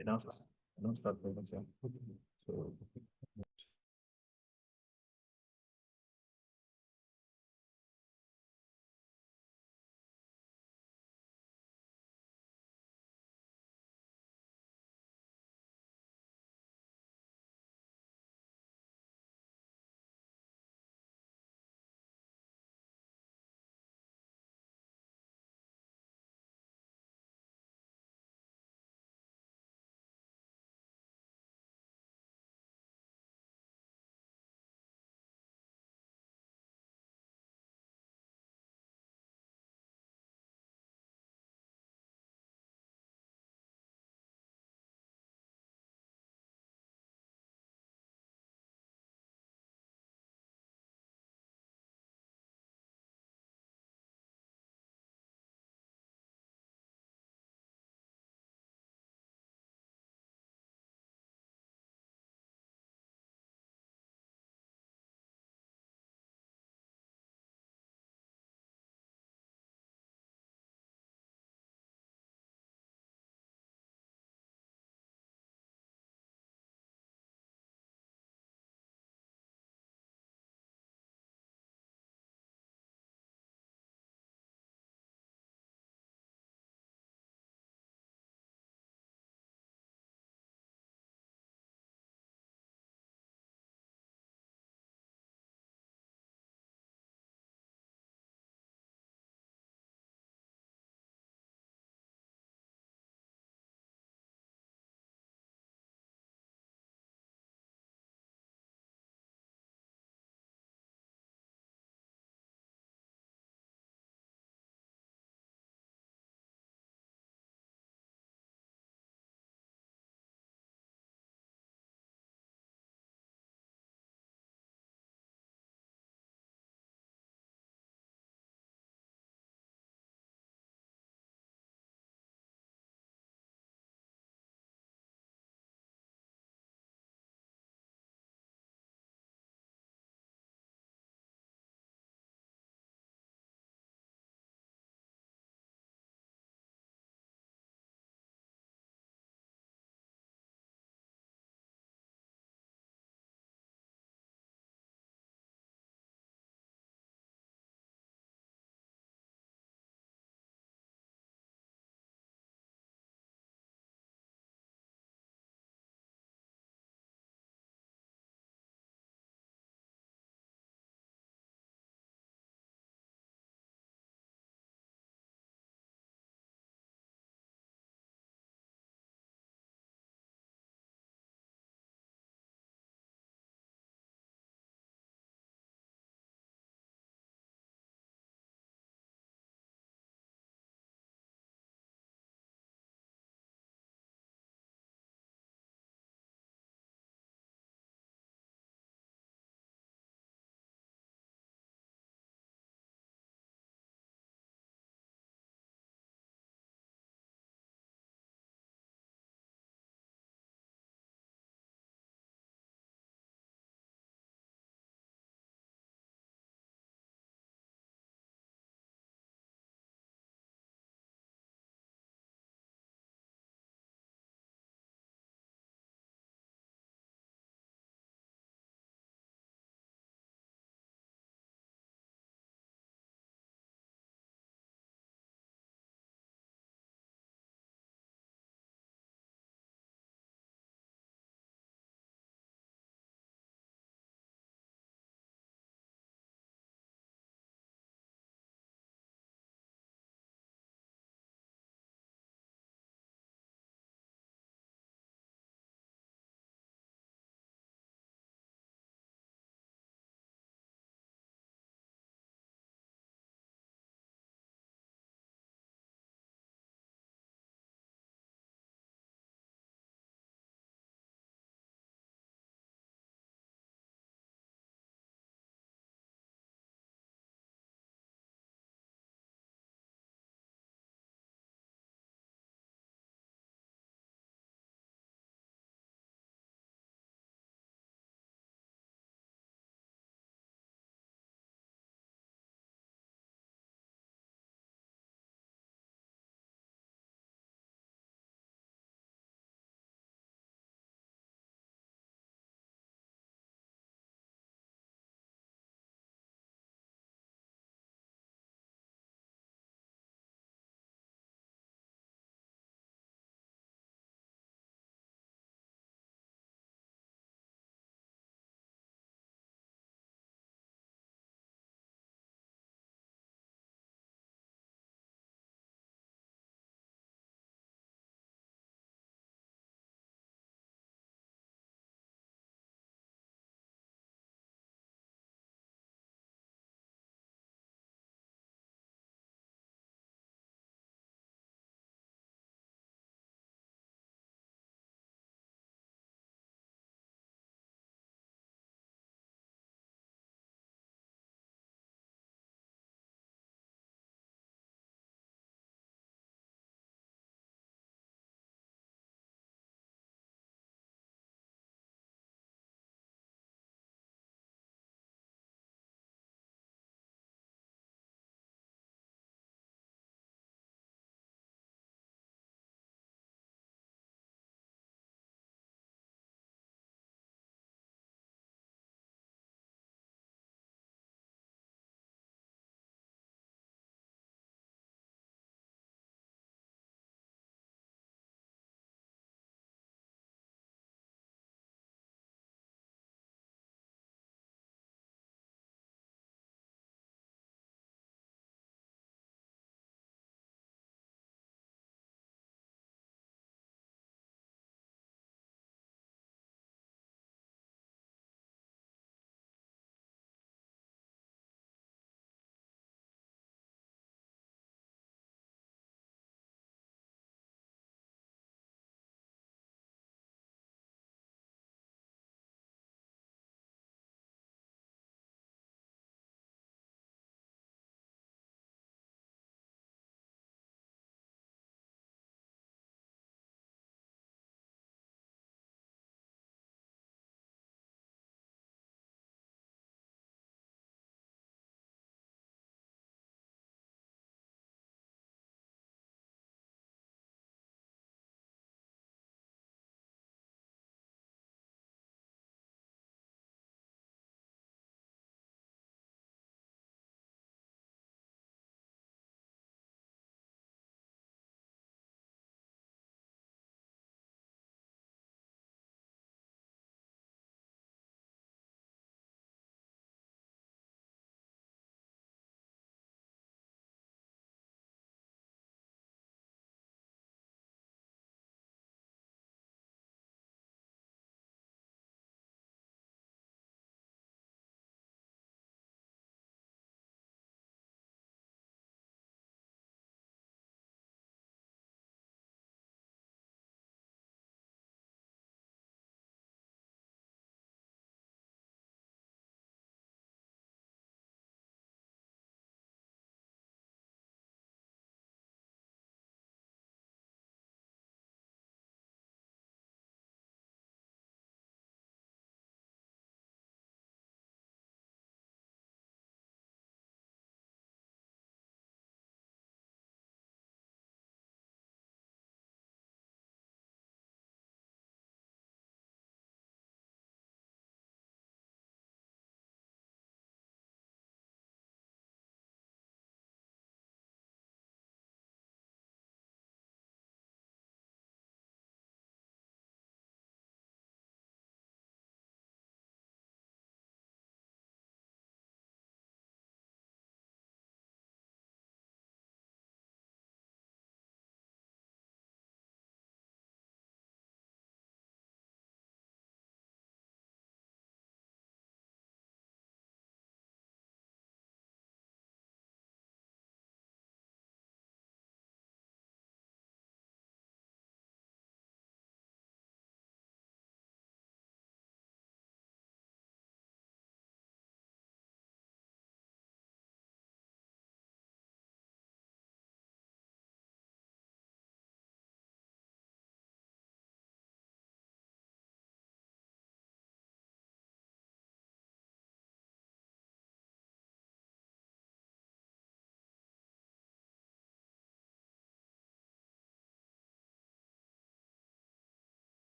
Enough. Enough start from myself. So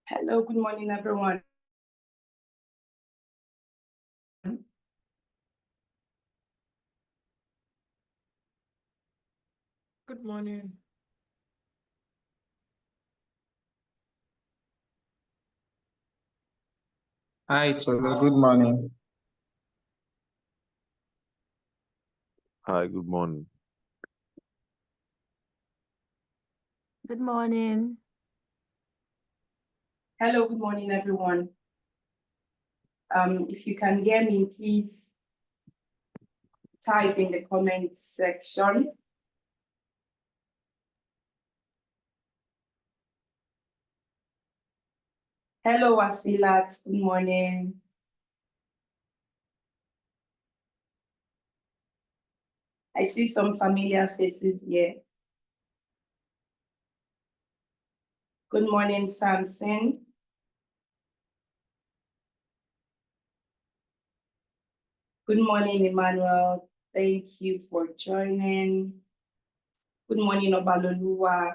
Hello, good morning, everyone. Good morning. Hi, Tolu. Good morning. Hi, good morning. Good morning. Hello, good morning, everyone. If you can hear me, please type in the comment section. Hello, Wasilat, good morning. I see some familiar faces here. Good morning, Samson. Good morning, Emmanuel. Thank you for joining. Good morning, Obaloluwa.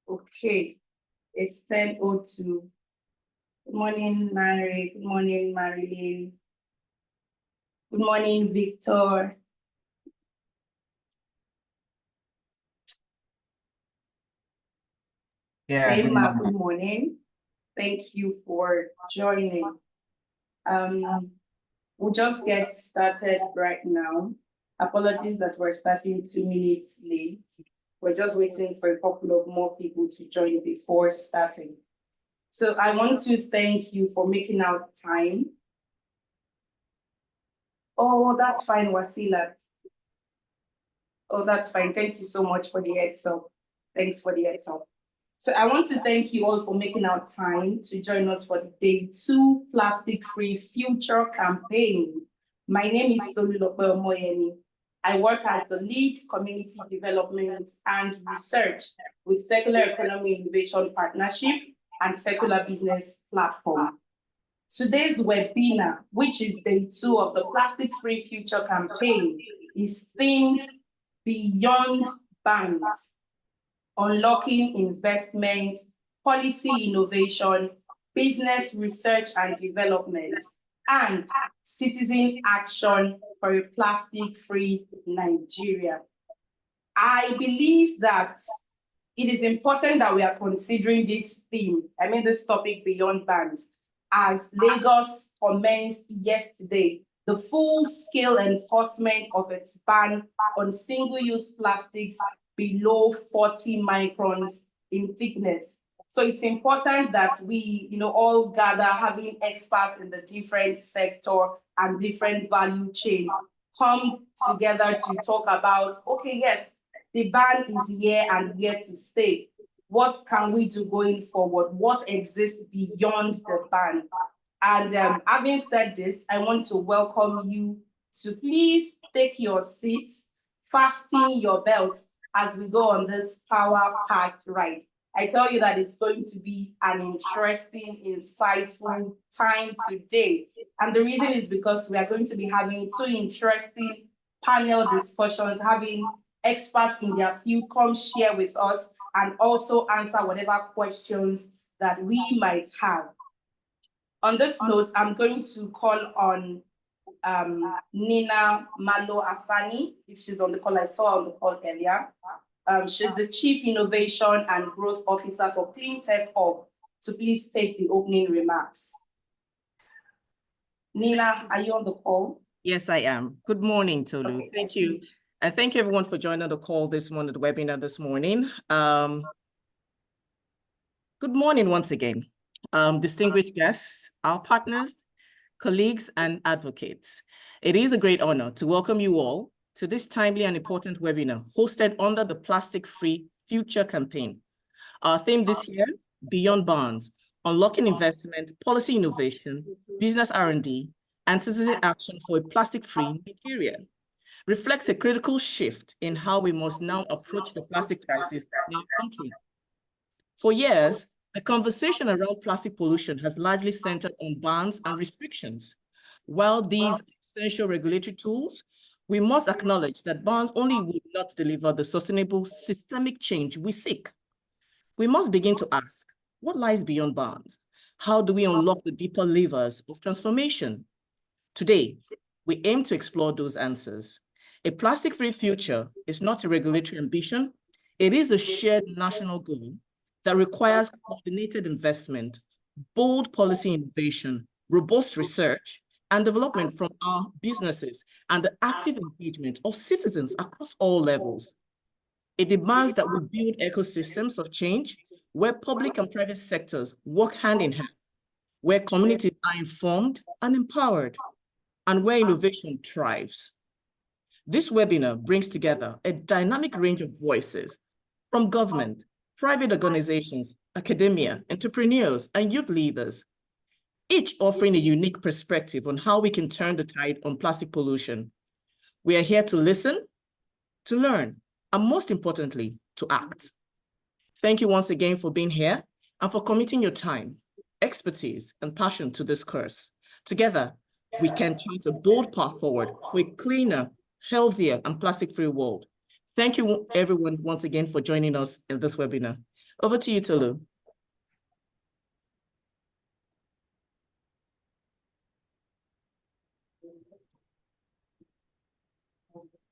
Okay, it's 10:02. Good morning, Mary. Good morning, Marilyn. Good morning, Victor. Yeah, good Emma, morning. good morning. Thank you for joining. We'll just get started right now. Apologies that we're starting 2 minutes late. We're just waiting for a couple of more people to join before starting. So I want to thank you for making out time. Oh, that's fine, Wasilat. Oh, that's fine. Thank you so much for the heads up. Thanks for the heads up. So I want to thank you all for making out time to join us for the Day 2 Plastic Free Future campaign. My name is Tolulope Omoyeni. I work as the lead community development and research with Circular Economy Innovation Partnership and Circular Business Platform. Today's webinar, which is Day 2 of the Plastic Free Future campaign, is themed Beyond Bans, Unlocking Investment, Policy Innovation, Business Research and Development, and Citizen Action for a Plastic-Free Nigeria. I believe that it is important that we are considering this theme, this topic Beyond Bans, as Lagos commenced yesterday the full-scale enforcement of its ban on single-use plastics below 40 microns in thickness. So it's important that we, all gather, having experts in the different sector and different value chain, come together to talk about, okay, yes, the ban is here and here to stay. What can we do going forward? What exists beyond the ban? And having said this, I want to welcome you to please take your seats, fasten your belts as we go on this power-packed ride. I tell you that it's going to be an interesting, insightful time today. And the reason is because we are going to be having 2 interesting panel discussions, having experts in their field come share with us and also answer whatever questions that we might have. On this note, I'm going to call on Nina Malo Afani, if she's on the call. I saw her on the call earlier. She's the Chief Innovation and Growth Officer for Clean Tech Hub, to please take the opening remarks. Nina, are you on the call? Yes, I am. Good morning, Tolu. Okay, thank you. And thank you everyone for joining the call this morning, the webinar this morning. Good morning once again. Distinguished guests, our partners, colleagues, and advocates. It is a great honor to welcome you all to this timely and important webinar hosted under the Plastic Free Future campaign. Our theme this year, Beyond Bans, Unlocking Investment, Policy Innovation, Business R&D, and Citizen Action for a Plastic-Free Nigeria. reflects a critical shift in how we must now approach the plastic crisis in our country. For years, the conversation around plastic pollution has largely centered on bans and restrictions. While these essential regulatory tools, we must acknowledge that bans only will not deliver the sustainable systemic change we seek. We must begin to ask, what lies beyond bans? How do we unlock the deeper levers of transformation? Today, we aim to explore those answers. A plastic-free future is not a regulatory ambition. It is a shared national goal that requires coordinated investment, bold policy innovation, robust research, and development from our businesses, and the active engagement of citizens across all levels. It demands that we build ecosystems of change where public and private sectors work hand in hand, where communities are informed and empowered, and where innovation thrives. This webinar brings together a dynamic range of voices from government, private organizations, academia, entrepreneurs, and youth leaders, each offering a unique perspective on how we can turn the tide on plastic pollution. We are here to listen, to learn, and most importantly, to act. Thank you once again for being here and for committing your time, expertise, and passion to this course. Together, we can chart a bold path forward for a cleaner, healthier, and plastic-free world. Thank you, everyone, once again for joining us in this webinar. Over to you, Tolu.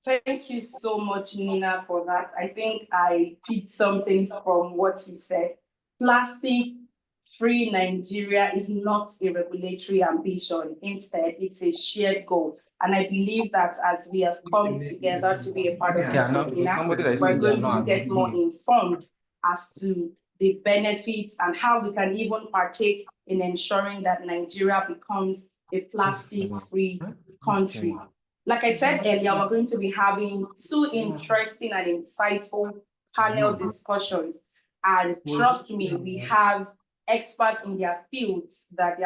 Thank you so much, Nina, for that. I think I picked something from what you said. Plastic-free Nigeria is not a regulatory ambition. Instead, it's a shared goal. And I believe that as we have come together to be a part of this webinar, we're going to get more informed as to the benefits and how we can even partake in ensuring that Nigeria becomes a plastic-free country. Like I said earlier, we're going to be having two interesting and insightful panel discussions. And trust me, we have experts in their fields that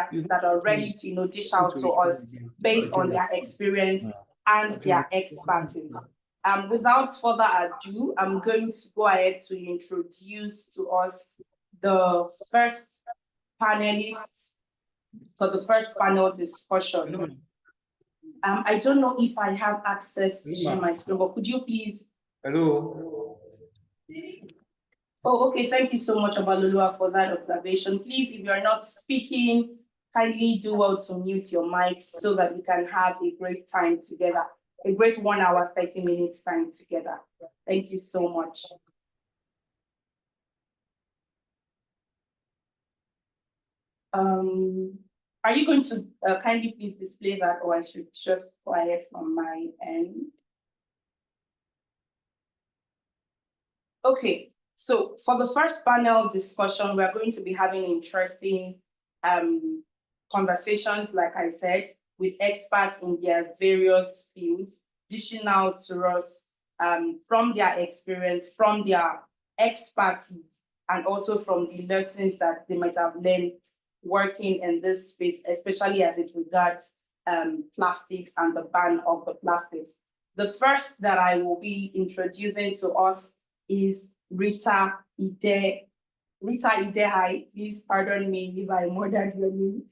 are ready to dish out to us based on their experience and their expertise. Without further ado, I'm going to go ahead to introduce to us the first panelists for the first panel discussion. I don't know if I have access to share my screen, but could you please? Hello. Oh, okay. Thank you so much, Abalolua, for that observation. Please, if you're not speaking, kindly do well to mute your mics so that we can have a great time together, a great 1 hour, 30 minutes time together. Thank you so much. Are you going to kindly please display that, or I should just go ahead from my end? Okay, so for the first panel discussion, we're going to be having interesting conversations, like I said, with experts in their various fields, dishing out to us from their experience, from their expertise, and also from the lessons that they might have learned working in this space, especially as it regards plastics and the ban of the plastics. The first that I will be introducing to us is Rita Idehai. Please pardon me if I murdered your name.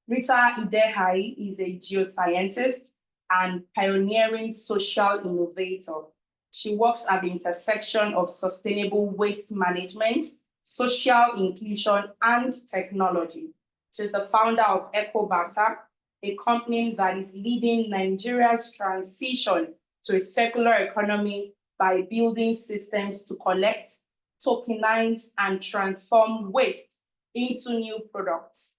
Rita Idehai is a geoscientist and pioneering social innovator. She works at the intersection of sustainable waste management, social inclusion, and technology. She's the founder of Ecobarter, a company that is leading Nigeria's transition to a circular economy by building systems to collect, tokenize, and transform waste into new products.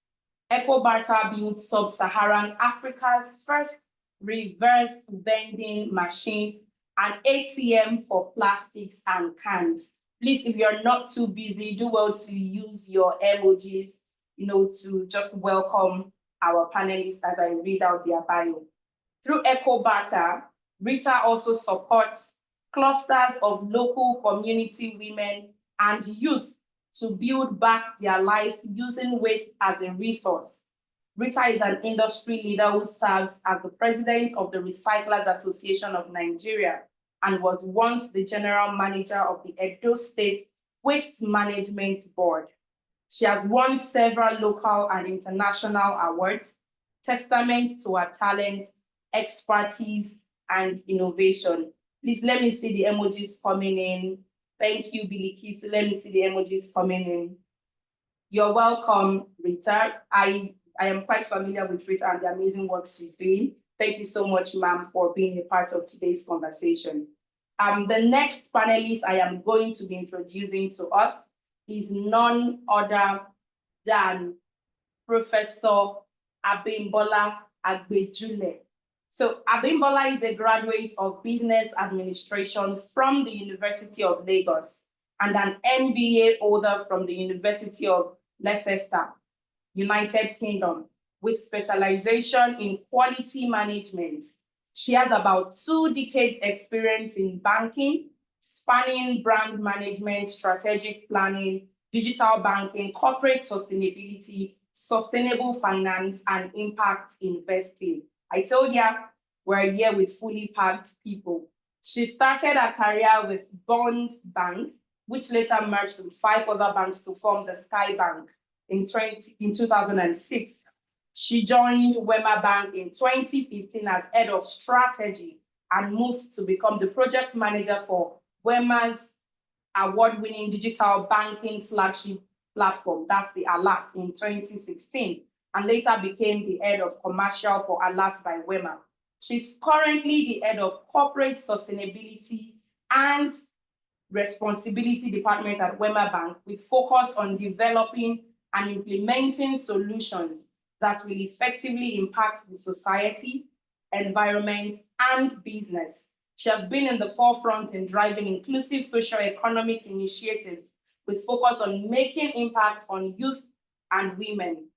Ecobarter built sub-Saharan Africa's first reverse vending machine, an ATM for plastics and cans. Please, if you're not too busy, do well to use your emojis, to just welcome our panelists as I read out their bio. Through Ecobarter, Rita also supports clusters of local community women and youth to build back their lives using waste as a resource. Rita is an industry leader who serves as the president of the Recyclers Association of Nigeria and was once the general manager of the Edo State Waste Management Board. She has won several local and international awards, testament to her talent, expertise, and innovation. Please let me see the emojis coming in. Thank you, Biliki. So let me see the emojis coming in. You're welcome, Rita. I am quite familiar with Rita and the amazing work she's doing. Thank you so much, ma'am, for being a part of today's conversation. The next panelist I am going to be introducing to us is none other than Professor Abimbola Agbejule. So Abimbola is a graduate of Business Administration from the University of Lagos and an MBA holder from the University of Leicester, United Kingdom, with specialization in quality management. She has about 2 decades experience in banking, spanning brand management, strategic planning, digital banking, corporate sustainability, sustainable finance, and impact investing. I told you we're here with fully packed people. She started her career with Bond Bank, which later merged with 5 other banks to form the Sky Bank in 2006. She joined WEMA Bank in 2015 as head of strategy and moved to become the project manager for WEMA's award-winning digital banking flagship platform, that's the Alert, in 2016, and later became the head of commercial for Alert by WEMA. She's currently the head of corporate sustainability and responsibility department at WEMA Bank, with focus on developing and implementing solutions that will effectively impact the society, environment, and business. She has been in the forefront in driving inclusive socio-economic initiatives with focus on making impact on youth and women.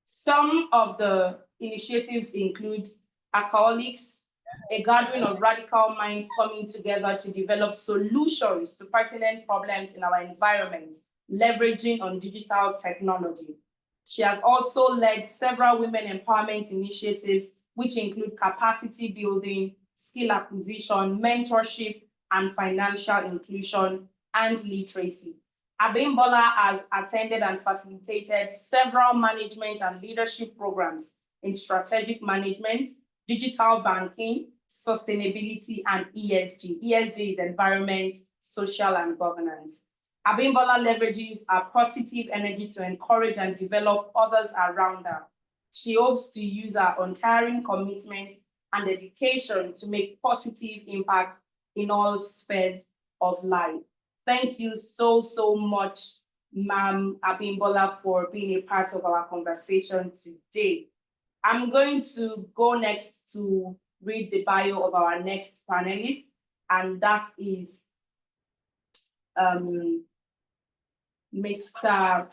Some of the initiatives include Alcoholics, a gathering of radical minds coming together to develop solutions to pertinent problems in our environment, leveraging on digital technology. She has also led several women empowerment initiatives, which include capacity building, skill acquisition, mentorship, and financial inclusion and literacy. Abimbola has attended and facilitated several management and leadership programs in strategic management, digital banking, sustainability, and ESG. ESG is environment, social, and governance. Abimbola leverages her positive energy to encourage and develop others around her. She hopes to use her untiring commitment and dedication to make positive impact in all spheres of life. Thank you so much, Ma'am Abimbola, for being a part of our conversation today. I'm going to go next to read the bio of our next panelist, and that is Mr.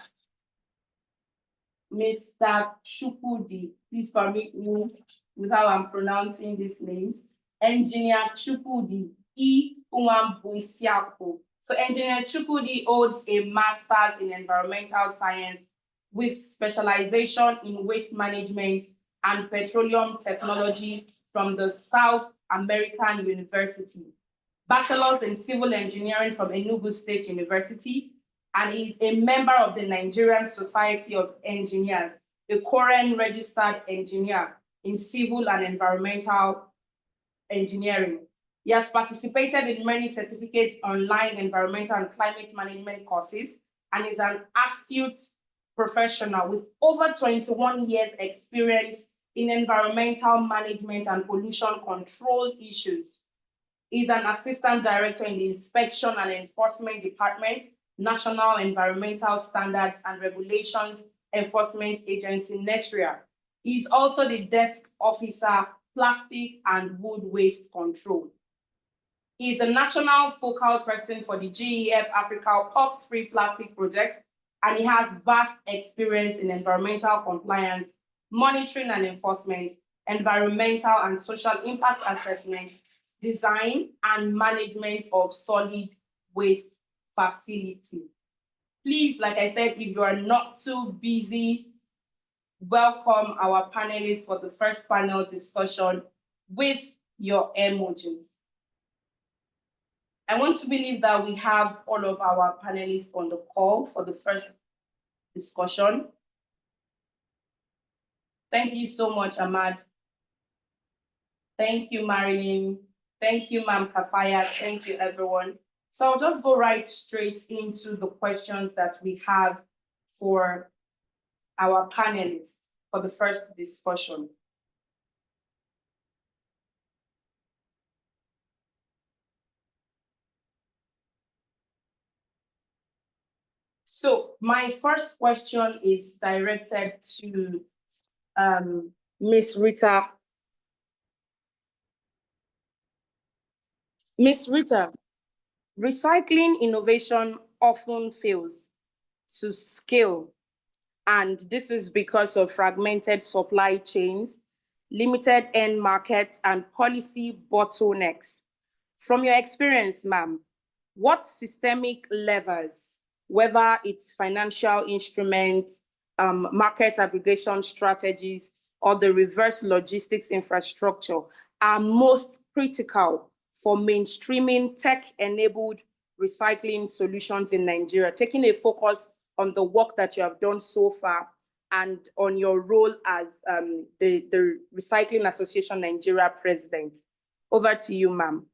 Chukwudi. Please permit me with how I'm pronouncing these names. Engineer Chukwudi E. Umambuisiapo. So Engineer Chukwudi holds a master's in environmental science with specialization in waste management and petroleum technology from the South American University, bachelor's in civil engineering from Enugu State University, and is a member of the Nigerian Society of Engineers, a current registered engineer in civil and environmental engineering. He has participated in many certificate online environmental and climate management courses and is an astute professional with over 21 years experience in environmental management and pollution control issues. He is an assistant director in the Inspection and Enforcement Department, National Environmental Standards and Regulations Enforcement Agency, NESREA. He is also the desk officer, Plastic and Wood Waste Control. He is the national focal person for the GEF Africa POPs Free Plastic Project, and he has vast experience in environmental compliance, monitoring and enforcement, environmental and social impact assessment, design and management of solid waste facility. Please, like I said, if you are not too busy welcome our panelists for the first panel discussion with your emojis. I want to believe that we have all of our panelists on the call for the first discussion. Thank you so much, Ahmad. Thank you, Marilyn. Thank you, Ma'am Kafaya. Thank you, everyone. So I'll just go right straight into the questions that we have for our panelists for the first discussion. So my first question is directed to Ms. Rita. Ms. Rita, recycling innovation often fails to scale, and this is because of fragmented supply chains, limited end markets, and policy bottlenecks. From your experience, ma'am, what systemic levers, whether it's financial instruments, market aggregation strategies, or the reverse logistics infrastructure, are most critical for mainstreaming tech-enabled recycling solutions in Nigeria, taking a focus on the work that you have done so far and on your role as the Recycling Association Nigeria president? Over to you, ma'am.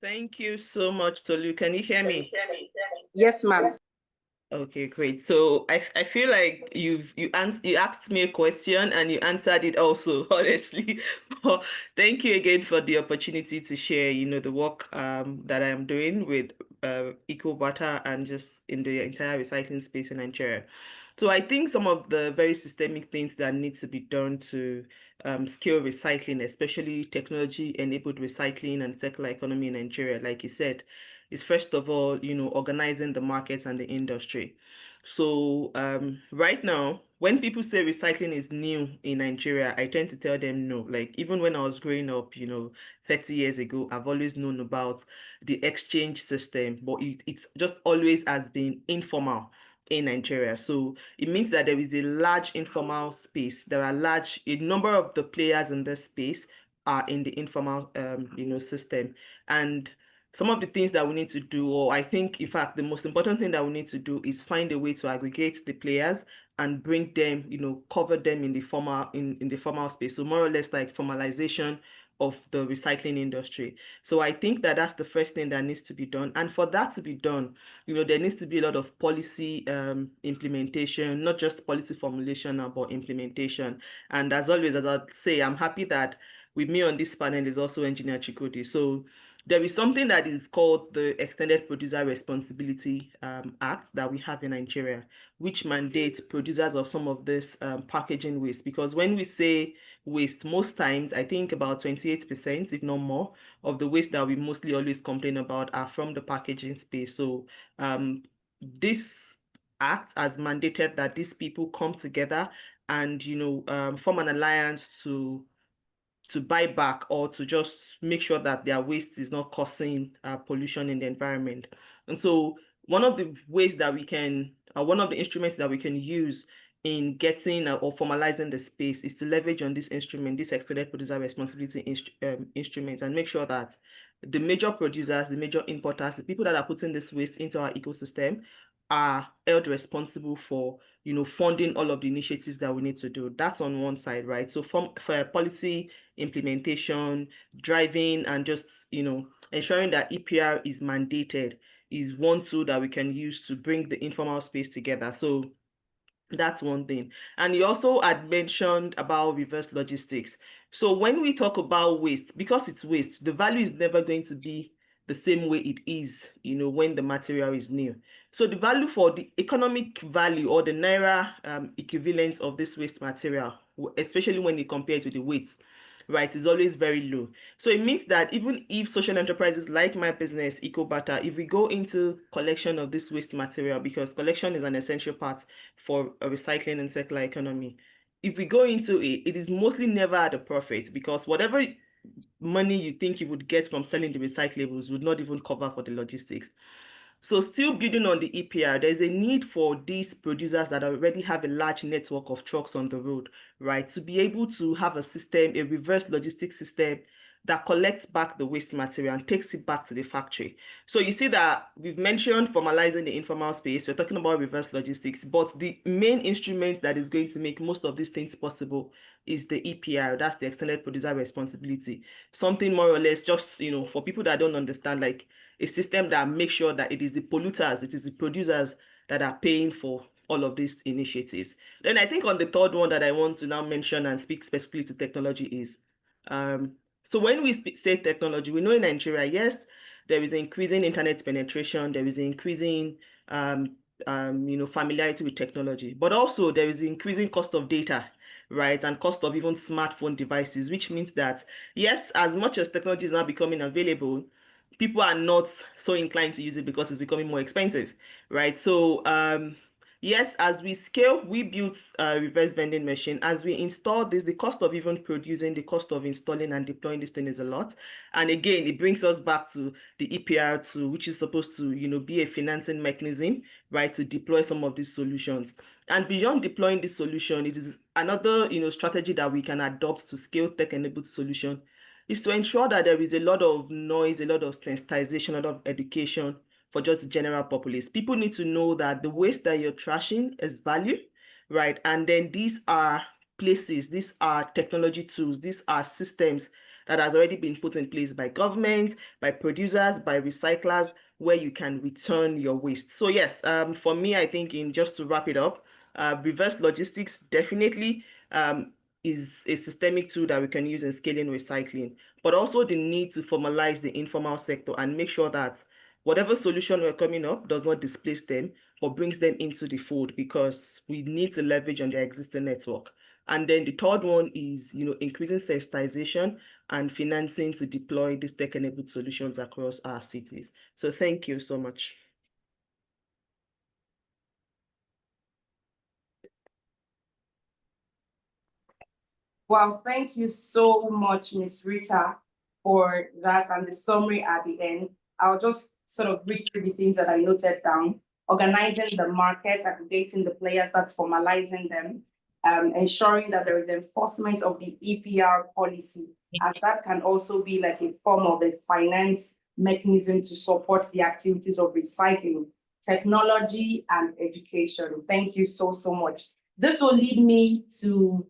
Thank you so much, Tolu. Can you hear me? Yes, ma'am. Okay, great. So I feel like you asked me a question and you answered it also, honestly. But thank you again for the opportunity to share, the work that I am doing with Ecobarter and just in the entire recycling space in Nigeria. So I think some of the very systemic things that need to be done to scale recycling, especially technology-enabled recycling and circular economy in Nigeria, like you said, is first of all, organizing the markets and the industry. So right now, when people say recycling is new in Nigeria, I tend to tell them no. Like even when I was growing up, 30 years ago, I've always known about the exchange system, but it's just always has been informal in Nigeria. So it means that there is a large informal space. There are a number of the players in this space are in the informal, system. And some of the things that we need to do, or I think, in fact, the most important thing that we need to do is find a way to aggregate the players and bring them, cover them in the formal space. So more or less like formalization of the recycling industry. So I think that that's the first thing that needs to be done. And for that to be done, there needs to be a lot of policy implementation, not just policy formulation, but implementation. And as always, as I say, I'm happy that with me on this panel is also Engineer Chikoti. So there is something that is called the Extended Producer Responsibility Act that we have in Nigeria, which mandates producers of some of this packaging waste. Because when we say waste, most times, I think about 28%, if not more, of the waste that we mostly always complain about are from the packaging space. So this act has mandated that these people come together and, form an alliance to buy back or to just make sure that their waste is not causing pollution in the environment. And so one of the ways that we can, one of the instruments that we can use in getting or formalizing the space is to leverage on this instrument, this extended producer responsibility instrument, and make sure that the major producers, the major importers, the people that are putting this waste into our ecosystem are held responsible for, funding all of the initiatives that we need to do. That's on one side, right? So for policy implementation, driving, and just, ensuring that EPR is mandated is one tool that we can use to bring the informal space together. So that's one thing. And you also had mentioned about reverse logistics. So when we talk about waste, because it's waste, the value is never going to be the same way it is, when the material is new. So the value for the economic value or the Naira equivalent of this waste material, especially when you compare it to the weight, right, is always very low. So it means that even if social enterprises like my business, Ecobarter, if we go into collection of this waste material, because collection is an essential part for a recycling and circular economy, if we go into it, it is mostly never at a profit, because whatever money you think you would get from selling the recyclables would not even cover for the logistics. So still building on the EPR, there's a need for these producers that already have a large network of trucks on the road, right, to be able to have a system, a reverse logistics system that collects back the waste material and takes it back to the factory. So you see that we've mentioned formalizing the informal space. We're talking about reverse logistics, but the main instrument that is going to make most of these things possible is the EPR. That's the extended producer responsibility. Something more or less just, you know, for people that don't understand, like a system that makes sure that it is the polluters, it is the producers that are paying for all of these initiatives. Then I think on the third one that I want to now mention and speak specifically to technology is, so when we say technology, we know in Nigeria, yes, there is increasing internet penetration, there is increasing familiarity with technology, but also there is increasing cost of data, right, and cost of even smartphone devices, which means that, yes, as much as technology is now becoming available, people are not so inclined to use it because it's becoming more expensive, right? So yes, as we scale, we built a reverse vending machine. As we install this, the cost of even producing, the cost of installing and deploying this thing is a lot. And again, it brings us back to the EPR tool, which is supposed to, be a financing mechanism, right, to deploy some of these solutions. And beyond deploying this solution, it is another, strategy that we can adopt to scale tech-enabled solution is to ensure that there is a lot of noise, a lot of sensitization, a lot of education for just the general populace. People need to know that the waste that you're trashing is value, right? And then these are places, these are technology tools, these are systems that has already been put in place by government, by producers, by recyclers, where you can return your waste. So yes, for me, I think just to wrap it up, reverse logistics definitely is a systemic tool that we can use in scaling recycling, but also the need to formalize the informal sector and make sure that whatever solution we're coming up does not displace them, but brings them into the fold, because we need to leverage on their existing network. And then the third one is, increasing sensitization and financing to deploy these tech-enabled solutions across our cities. So thank you so much. Well, thank you so much, Ms. Rita, for that and the summary at the end. I'll just sort of read through the things that I noted down. Organizing the market, aggregating the players, that's formalizing them, ensuring that there is enforcement of the EPR policy, as that can also be like a form of a finance mechanism to support the activities of recycling, technology, and education. Thank you so, so much. This will lead me to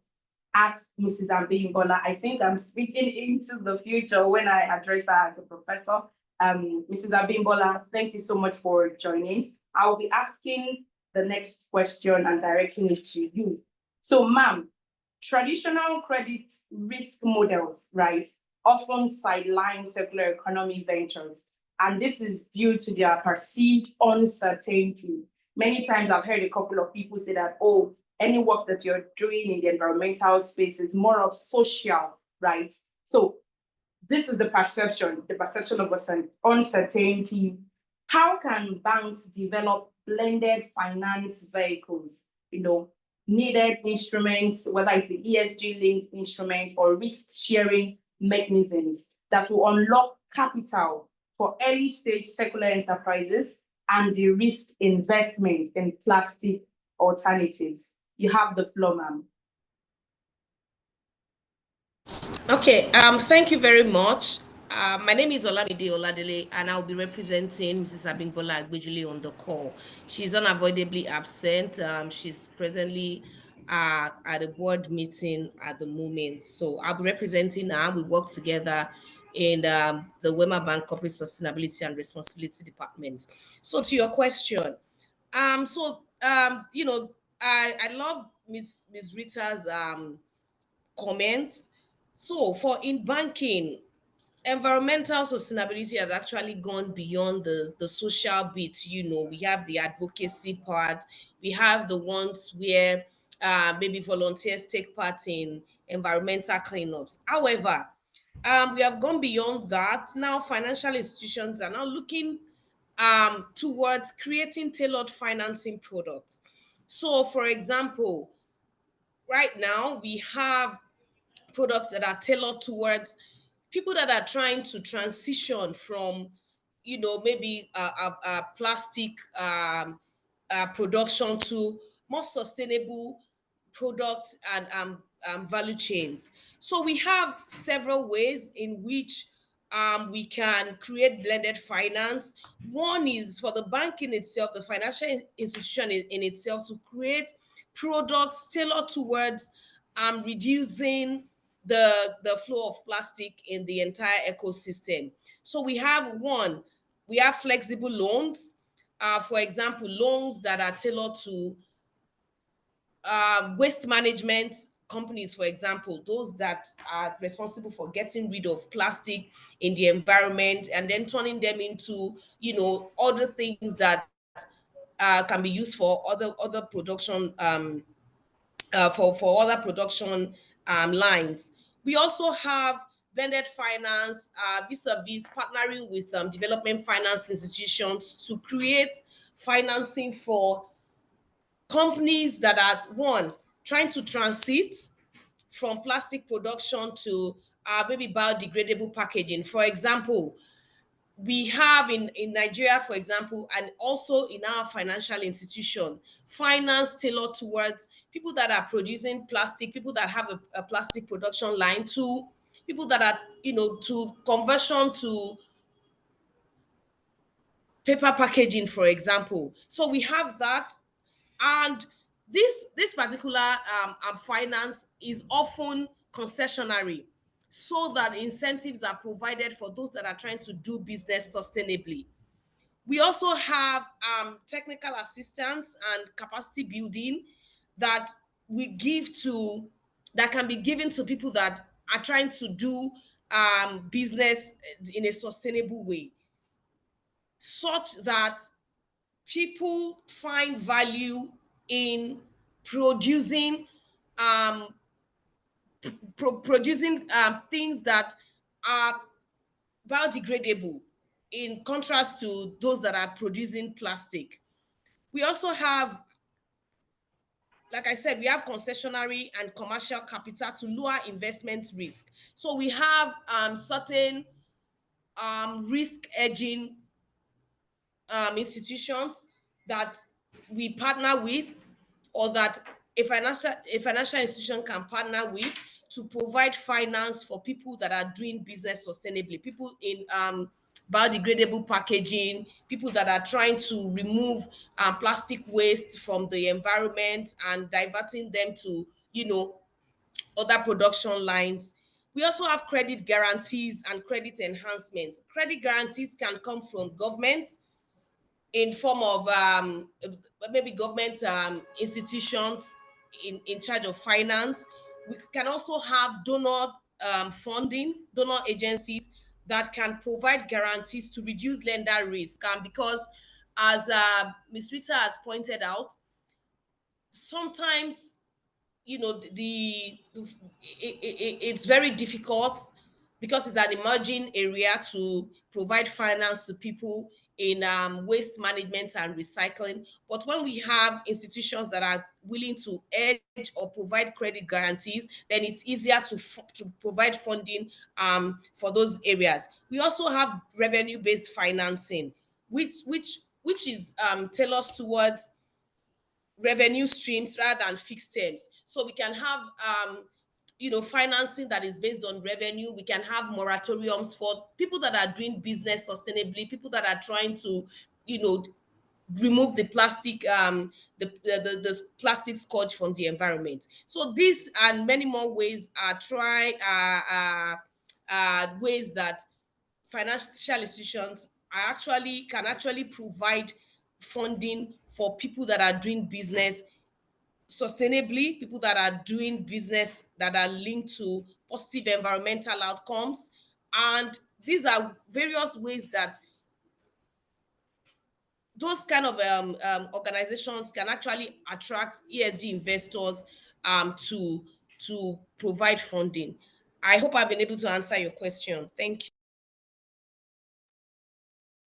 ask Mrs. Abimbola. I think I'm speaking into the future when I address her as a professor. Mrs. Abimbola, thank you so much for joining. I'll be asking the next question and directing it to you. So, ma'am, traditional credit risk models, right, often sideline circular economy ventures, and this is due to their perceived uncertainty. Many times I've heard a couple of people say that, oh, any work that you're doing in the environmental space is more of social, right? So this is the perception of uncertainty. How can banks develop blended finance vehicles, needed instruments, whether it's the ESG-linked instrument or risk-sharing mechanisms that will unlock capital for early-stage circular enterprises and de-risk investment in plastic alternatives? You have the floor, ma'am. Okay, thank you very much. My name is Olamide Oladele, and I'll be representing Mrs. Abimbola Agbejule on the call. She's unavoidably absent. She's presently at a board meeting at the moment. So I'll be representing her. We work together in the WEMA Bank Corporate Sustainability and Responsibility Department. So to your question, I love Miss Rita's comments. So for in banking, environmental sustainability has actually gone beyond the social bit. We have the advocacy part, we have the ones where maybe volunteers take part in environmental cleanups. However, we have gone beyond that. Now financial institutions are now looking towards creating tailored financing products. So for example, right now we have products that are tailored towards people that are trying to transition from maybe plastic production to more sustainable products and value chains. So we have several ways in which we can create blended finance. One is for the banking itself, the financial institution in itself, to create products tailored towards reducing the flow of plastic in the entire ecosystem. So we have flexible loans, for example, loans that are tailored to waste management companies, for example, those that are responsible for getting rid of plastic in the environment and then turning them into, other things that can be used for other production, for other production lines. We also have blended finance, vis-a-vis partnering with development finance institutions to create financing for companies that are trying to transit from plastic production to maybe biodegradable packaging. For example, we have in Nigeria, for example, and also in our financial institution, finance tailored towards people that are producing plastic, people that have a plastic production line, to people that are, to conversion to paper packaging, for example. So we have that. And this particular finance is often concessionary, so that incentives are provided for those that are trying to do business sustainably. We also have technical assistance and capacity building that that can be given to people that are trying to do business in a sustainable way, such that people find value in producing things that are biodegradable, in contrast to those that are producing plastic. We also have, like I said, we have concessionary and commercial capital to lower investment risk. So we have certain risk hedging institutions that we partner with, or that a financial institution can partner with, to provide finance for people that are doing business sustainably, people in biodegradable packaging, people that are trying to remove plastic waste from the environment and diverting them to, other production lines. We also have credit guarantees and credit enhancements. Credit guarantees can come from government in form of maybe government institutions in charge of finance. We can also have donor funding, donor agencies that can provide guarantees to reduce lender risk. Because as Ms. Rita has pointed out, sometimes it's very difficult, because it's an emerging area, to provide finance to people in waste management and recycling. But when we have institutions that are willing to hedge or provide credit guarantees, then it's easier to provide funding for those areas. We also have revenue-based financing, which is tailored towards revenue streams rather than fixed terms. So we can have financing that is based on revenue. We can have moratoriums for people that are doing business sustainably, people that are trying to remove the plastic the plastic scourge from the environment. So these and many more ways are ways that financial institutions can actually provide funding for people that are doing business sustainably, people that are doing business that are linked to positive environmental outcomes. And these are various ways that those kind of organizations can actually attract ESG investors to provide funding. I hope I've been able to answer your question. Thank you.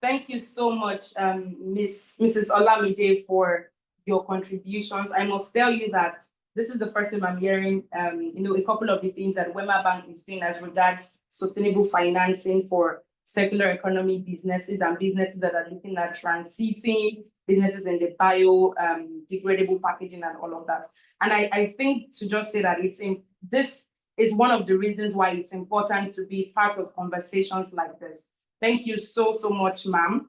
Thank you so much, Mrs. Olamide, for your contributions. I must tell you that this is the first time I'm hearing, a couple of the things that WEMA Bank is doing as regards sustainable financing for circular economy businesses and businesses that are looking at transiting, businesses in the degradable packaging and all of that. And I think to just say that this is one of the reasons why it's important to be part of conversations like this. Thank you so much, ma'am.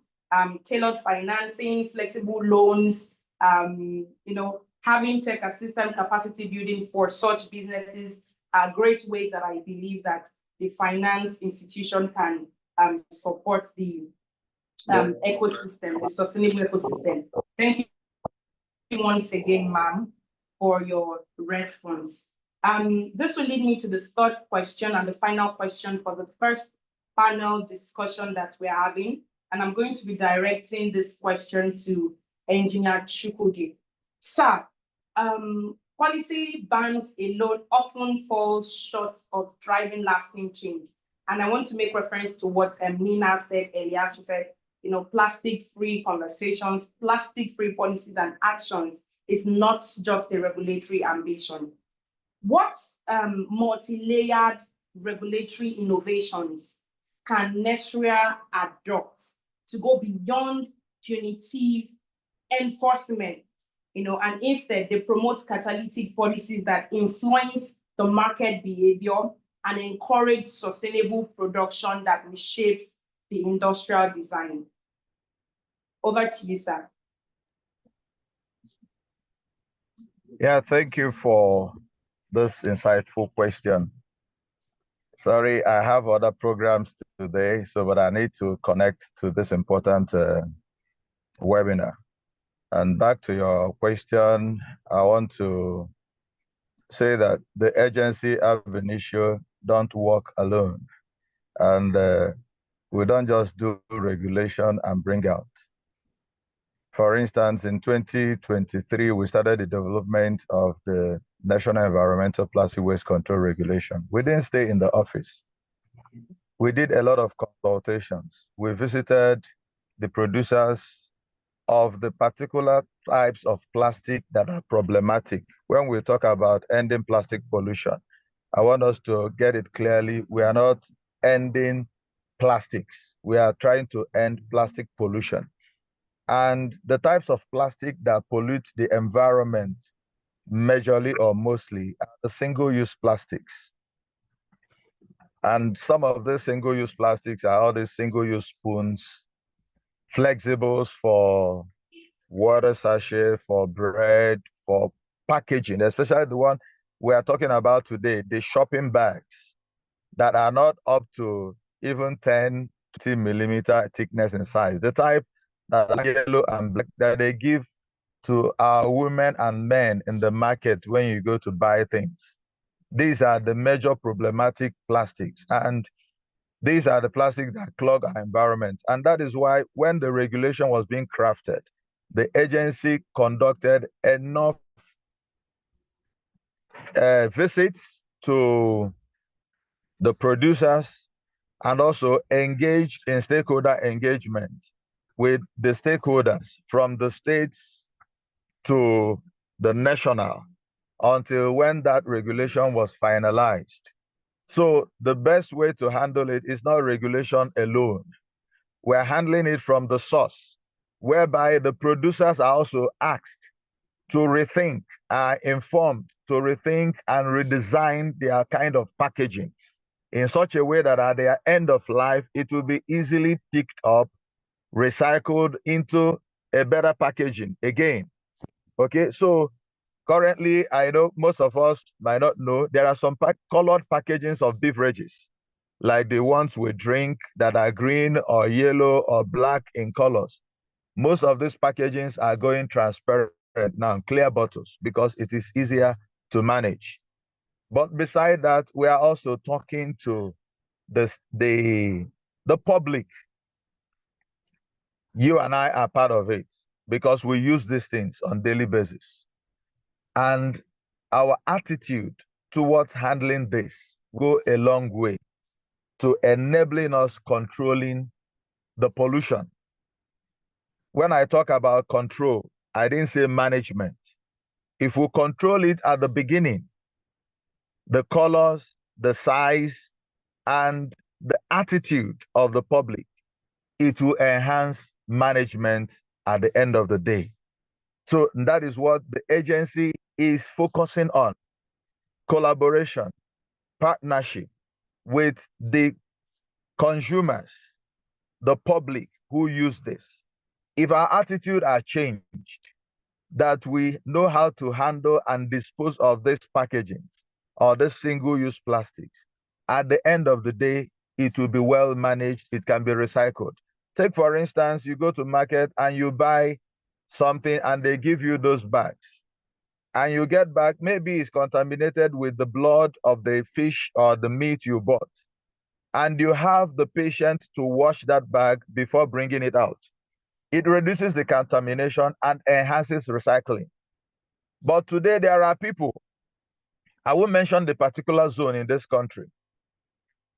Tailored financing, flexible loans, having tech assistant capacity building for such businesses are great ways that I believe that the finance institution can support the ecosystem, the sustainable ecosystem. Thank you once again, ma'am, for your response. This will lead me to the third question and the final question for the first panel discussion that we're having. And I'm going to be directing this question to Engineer Chukwudi. Sir, policy bans alone often falls short of driving lasting change. And I want to make reference to what Nina said earlier. She said, plastic-free conversations, plastic-free policies and actions is not just a regulatory ambition. What multi-layered regulatory innovations can NESREA adopt to go beyond punitive enforcement, and instead they promote catalytic policies that influence the market behavior and encourage sustainable production that reshapes the industrial design? Over to you, sir. Yeah, thank you for this insightful question. Sorry, I have other programs today, but I need to connect to this important webinar. And back to your question, I want to say that the agency ab initio don't work alone. And we don't just do regulation and bring out. For instance, in 2023, we started the development of the National Environmental Plastic Waste Control Regulation. We didn't stay in the office. We did a lot of consultations. We visited the producers of the particular types of plastic that are problematic. When we talk about ending plastic pollution, I want us to get it clearly. We are not ending plastics. We are trying to end plastic pollution. And the types of plastic that pollute the environment majorly or mostly are the single-use plastics. And some of the single-use plastics are all these single-use spoons, flexibles for water sachet, for bread, for packaging, especially the one we are talking about today, the shopping bags that are not up to even 10 millimeter thickness in size. The type that are yellow and black that they give to our women and men in the market when you go to buy things. These are the major problematic plastics, and these are the plastics that clog our environment. And that is why when the regulation was being crafted, the agency conducted enough visits to the producers and also engaged in stakeholder engagement with the stakeholders from the states to the national until when that regulation was finalized. So the best way to handle it is not regulation alone. We're handling it from the source, whereby the producers are also asked to rethink, are informed to rethink and redesign their kind of packaging in such a way that at their end of life, it will be easily picked up, recycled into a better packaging again. Okay, so currently, I know most of us might not know, there are some colored packagings of beverages, like the ones we drink that are green or yellow or black in colors. Most of these packagings are going transparent now, clear bottles, because it is easier to manage. But beside that, we are also talking to the public. You and I are part of it because we use these things on a daily basis. And our attitude towards handling this go a long way to enabling us controlling the pollution. When I talk about control, I didn't say management. If we control it at the beginning, the colors, the size, and the attitude of the public, it will enhance management at the end of the day. So that is what the agency is focusing on: collaboration, partnership with the consumers, the public who use this. If our attitude are changed, that we know how to handle and dispose of these packagings or this single-use plastics, at the end of the day, it will be well managed. It can be recycled. Take, for instance, you go to market and you buy something and they give you those bags. And you get back, maybe it's contaminated with the blood of the fish or the meat you bought. And you have the patient to wash that bag before bringing it out. It reduces the contamination and enhances recycling. But today there are people, I won't mention the particular zone in this country,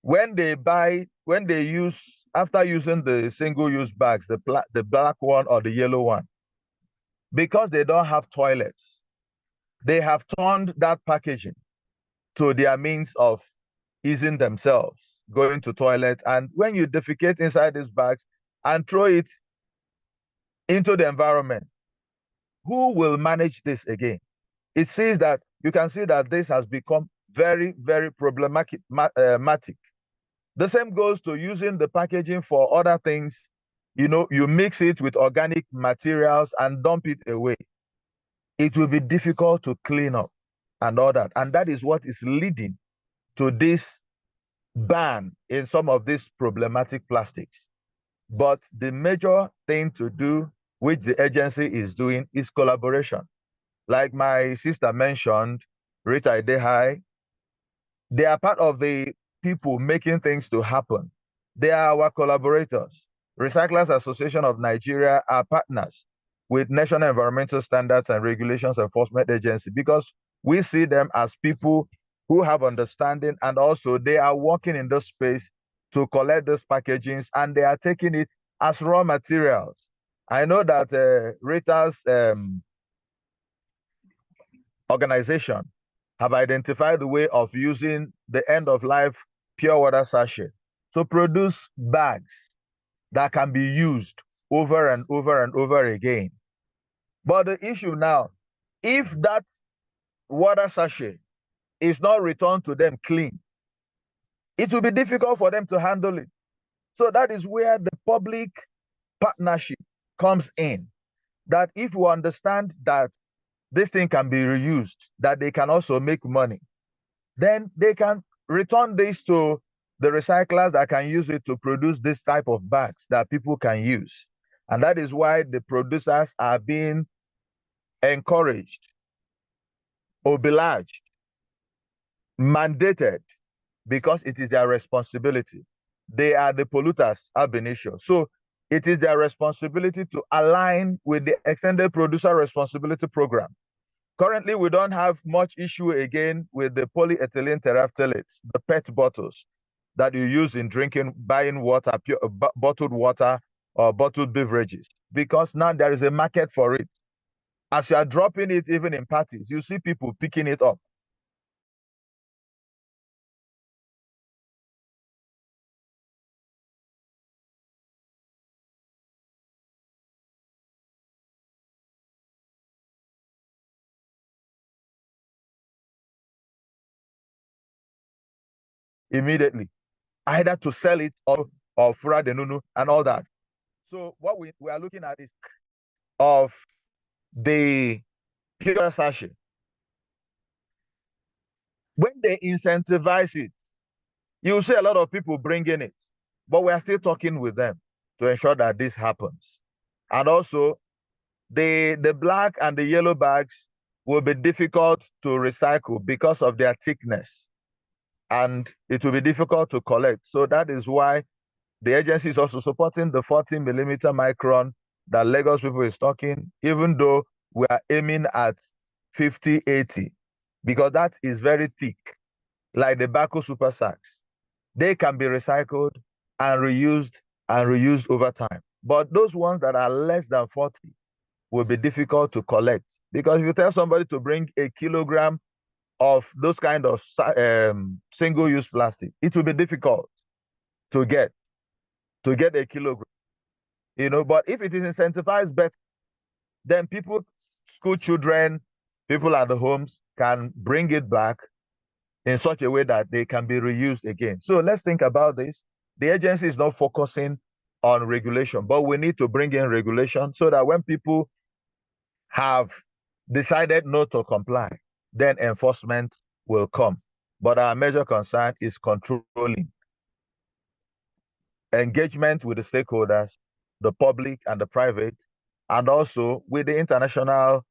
when they use, after using the single-use bags, the black one or the yellow one, because they don't have toilets, they have turned that packaging to their means of easing themselves, going to toilet. And when you defecate inside these bags and throw it into the environment, who will manage this again? It sees that you can see that this has become very, very problematic. The same goes to using the packaging for other things. You know, you mix it with organic materials and dump it away. It will be difficult to clean up and all that. And that is what is leading to this ban in some of these problematic plastics. But the major thing to do, which the agency is doing, is collaboration. Like my sister mentioned, Rita Idehai, they are part of the people making things to happen. They are our collaborators. Recyclers Association of Nigeria are partners with National Environmental Standards and Regulations Enforcement Agency, because we see them as people who have understanding, and also they are working in this space to collect these packagings, and they are taking it as raw materials. I know that Rita's organization have identified the way of using the end-of-life pure water sachet to produce bags that can be used over and over and over again. But the issue now, if that water sachet is not returned to them clean, it will be difficult for them to handle it. So that is where the public partnership comes in. That if we understand that this thing can be reused, that they can also make money, then they can return this to the recyclers that can use it to produce this type of bags that people can use. And that is why the producers are being encouraged, obliged, mandated, because it is their responsibility. They are the polluters ab initio. So it is their responsibility to align with the extended producer responsibility program. Currently, we don't have much issue again with the polyethylene terephthalates, the PET bottles that you use in drinking, buying water, pure, bottled water or bottled beverages, because now there is a market for it. As you are dropping it, even in parties, you see people picking it up. Immediately, either to sell it or fura denunu and all that. So what we are looking at is of the pure sachet. When they incentivize it, you see a lot of people bringing it, but we are still talking with them to ensure that this happens. And also, the black and the yellow bags will be difficult to recycle because of their thickness, and it will be difficult to collect. So that is why the agency is also supporting the 40mm micron that Lagos people is talking, even though we are aiming at 50-80, because that is very thick, like the Baco Super Sacks. They can be recycled and reused over time. But those ones that are less than 40 will be difficult to collect, because if you tell somebody to bring a kilogram of those kind of single-use plastic, it will be difficult. to get a kilogram. But if it is incentivized better, then people, school children, people at the homes can bring it back in such a way that they can be reused again. So let's think about this. The agency is not focusing on regulation, but we need to bring in regulation so that when people have decided not to comply, then enforcement will come. But our major concern is controlling engagement with the stakeholders, the public and the private, and also with the international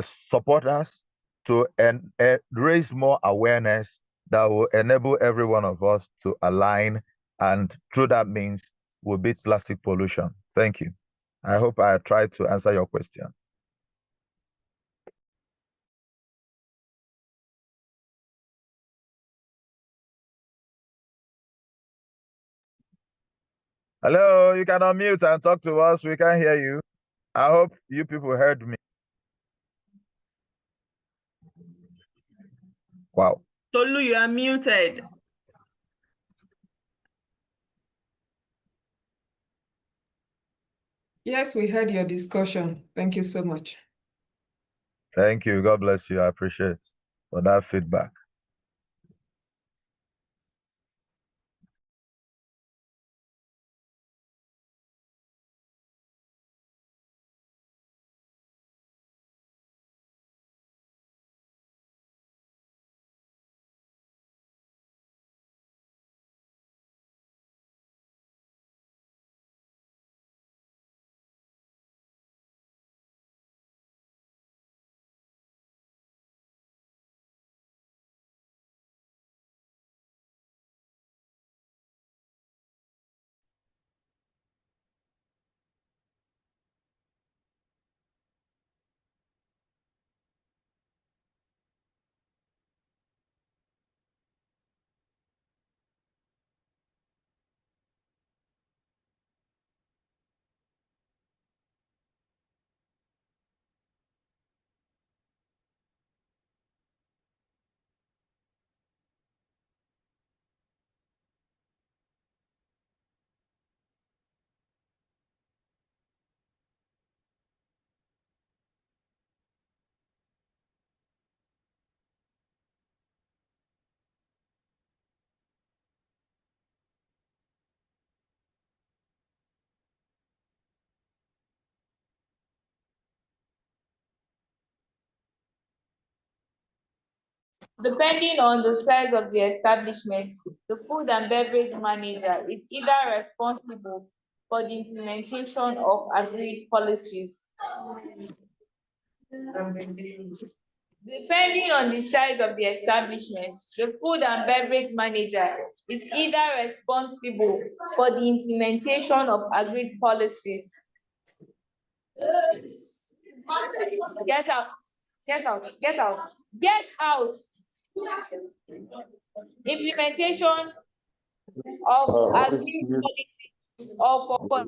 supporters to raise more awareness that will enable every one of us to align, and through that means we'll beat plastic pollution. Thank you. I hope I tried to answer your question. Hello, you can unmute and talk to us. We can hear you. I hope you people heard me. Wow. Tolu, you are muted. Yes, we heard your discussion. Thank you so much. Thank you. God bless you. I appreciate for that feedback. Depending on the size of the establishment, the food and beverage manager is either responsible for the implementation of agreed policies. Depending on the size of the establishment, the food and beverage manager is either responsible for the implementation of agreed policies. Get out. Get out. Get out. Get out. Implementation of agreed policies or for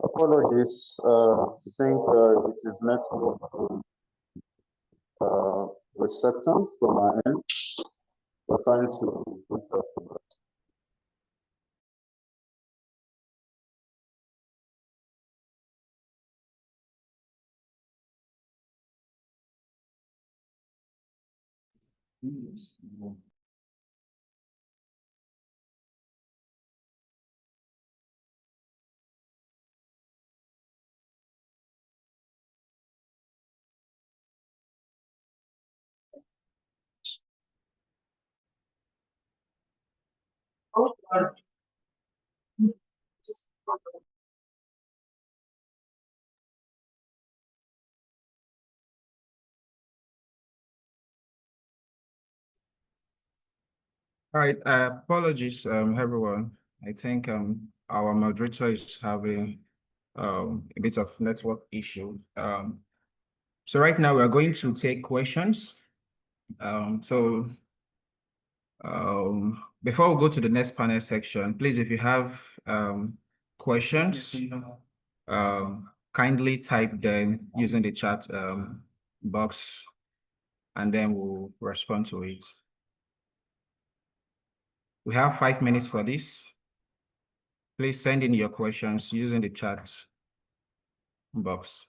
Apologies. I think it is network reception from my end. We're trying to All right, apologies, everyone. I think our moderator is having a bit of network issue. So right now we're going to take questions. Before we go to the next panel section, please, if you have questions, kindly type them using the chat box, and then we'll respond to it. We have 5 minutes for this. Please send in your questions using the chat box.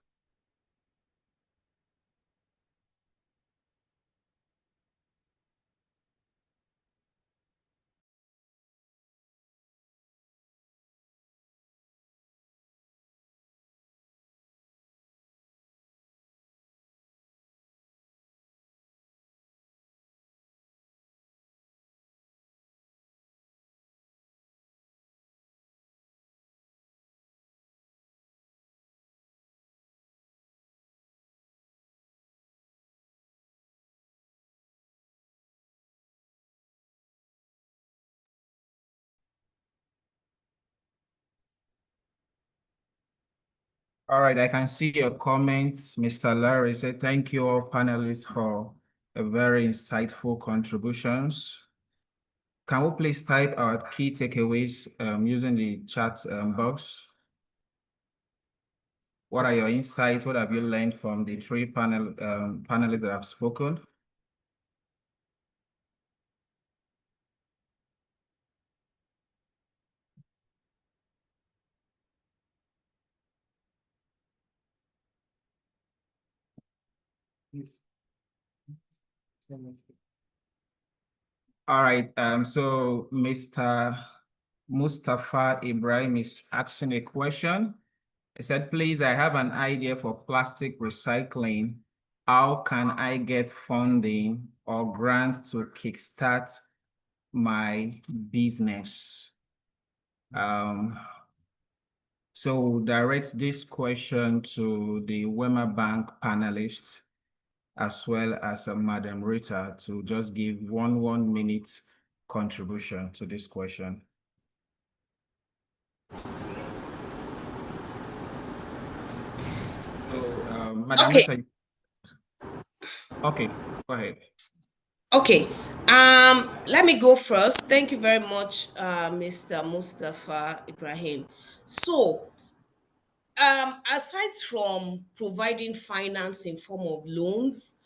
All right, I can see your comments. Mr. Larry said, thank you all panelists for a very insightful contributions. Can we please type our key takeaways using the chat box? What are your insights? What have you learned from the 3 panelists that have spoken? All right, so Mr. Mustafa Ibrahim is asking a question. He said, please, I have an idea for plastic recycling. How can I get funding or grant to kickstart my business? So we'll direct this question to the WEMA Bank panelists, as well as Madam Rita, to just give one minute contribution to this question. So, Madam Okay. Rita, okay, go ahead. Okay, let me go first. Thank you very much, Mr. Mustafa Ibrahim. So, aside from providing finance in form of loans,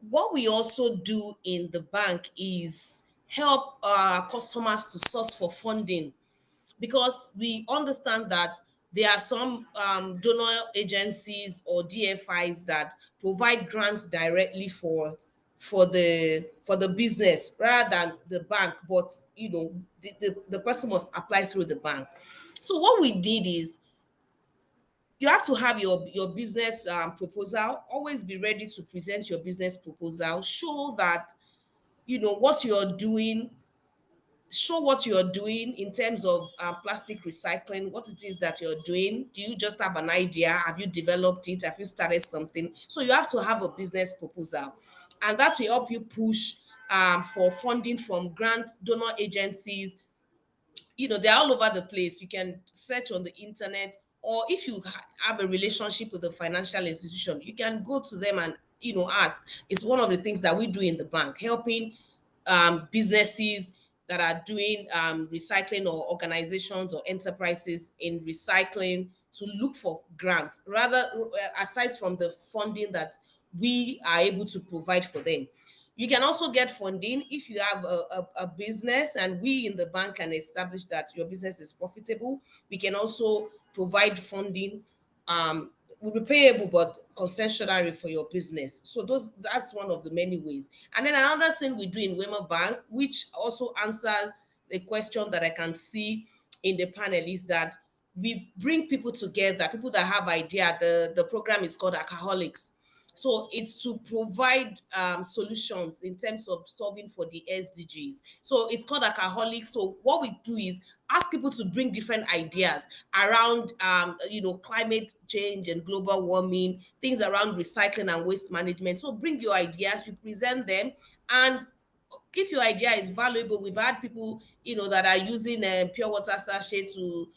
what we also do in the bank is help our customers to source for funding, because we understand that there are some donor agencies or DFIs that provide grants directly for the business rather than the bank, but the person must apply through the bank. So what we did is, you have to have your business proposal. Always be ready to present your business proposal. Show that what you're doing. Show what you're doing in terms of plastic recycling, what it is that you're doing. Do you just have an idea? Have you developed it? Have you started something? So you have to have a business proposal, and that will help you push for funding from grant donor agencies. They're all over the place. You can search on the internet, or if you have a relationship with a financial institution, you can go to them and ask. It's one of the things that we do in the bank, helping businesses that are doing recycling, or organizations or enterprises in recycling, to look for grants, rather aside from the funding that we are able to provide for them. You can also get funding if you have a business, and we in the bank can establish that your business is profitable. We can also provide funding, will be payable but concessionary for your business. So that's one of the many ways. And then another thing we do in WEMA Bank, which also answers a question that I can see in the panel, is that we bring people together, people that have idea. The program is called Alcoholics. So it's to provide solutions in terms of solving for the SDGs. So it's called Alcoholics. So what we do is ask people to bring different ideas around, climate change and global warming, things around recycling and waste management. So bring your ideas, you present them, and if your idea is valuable, we've had people, that are using pure water sachet to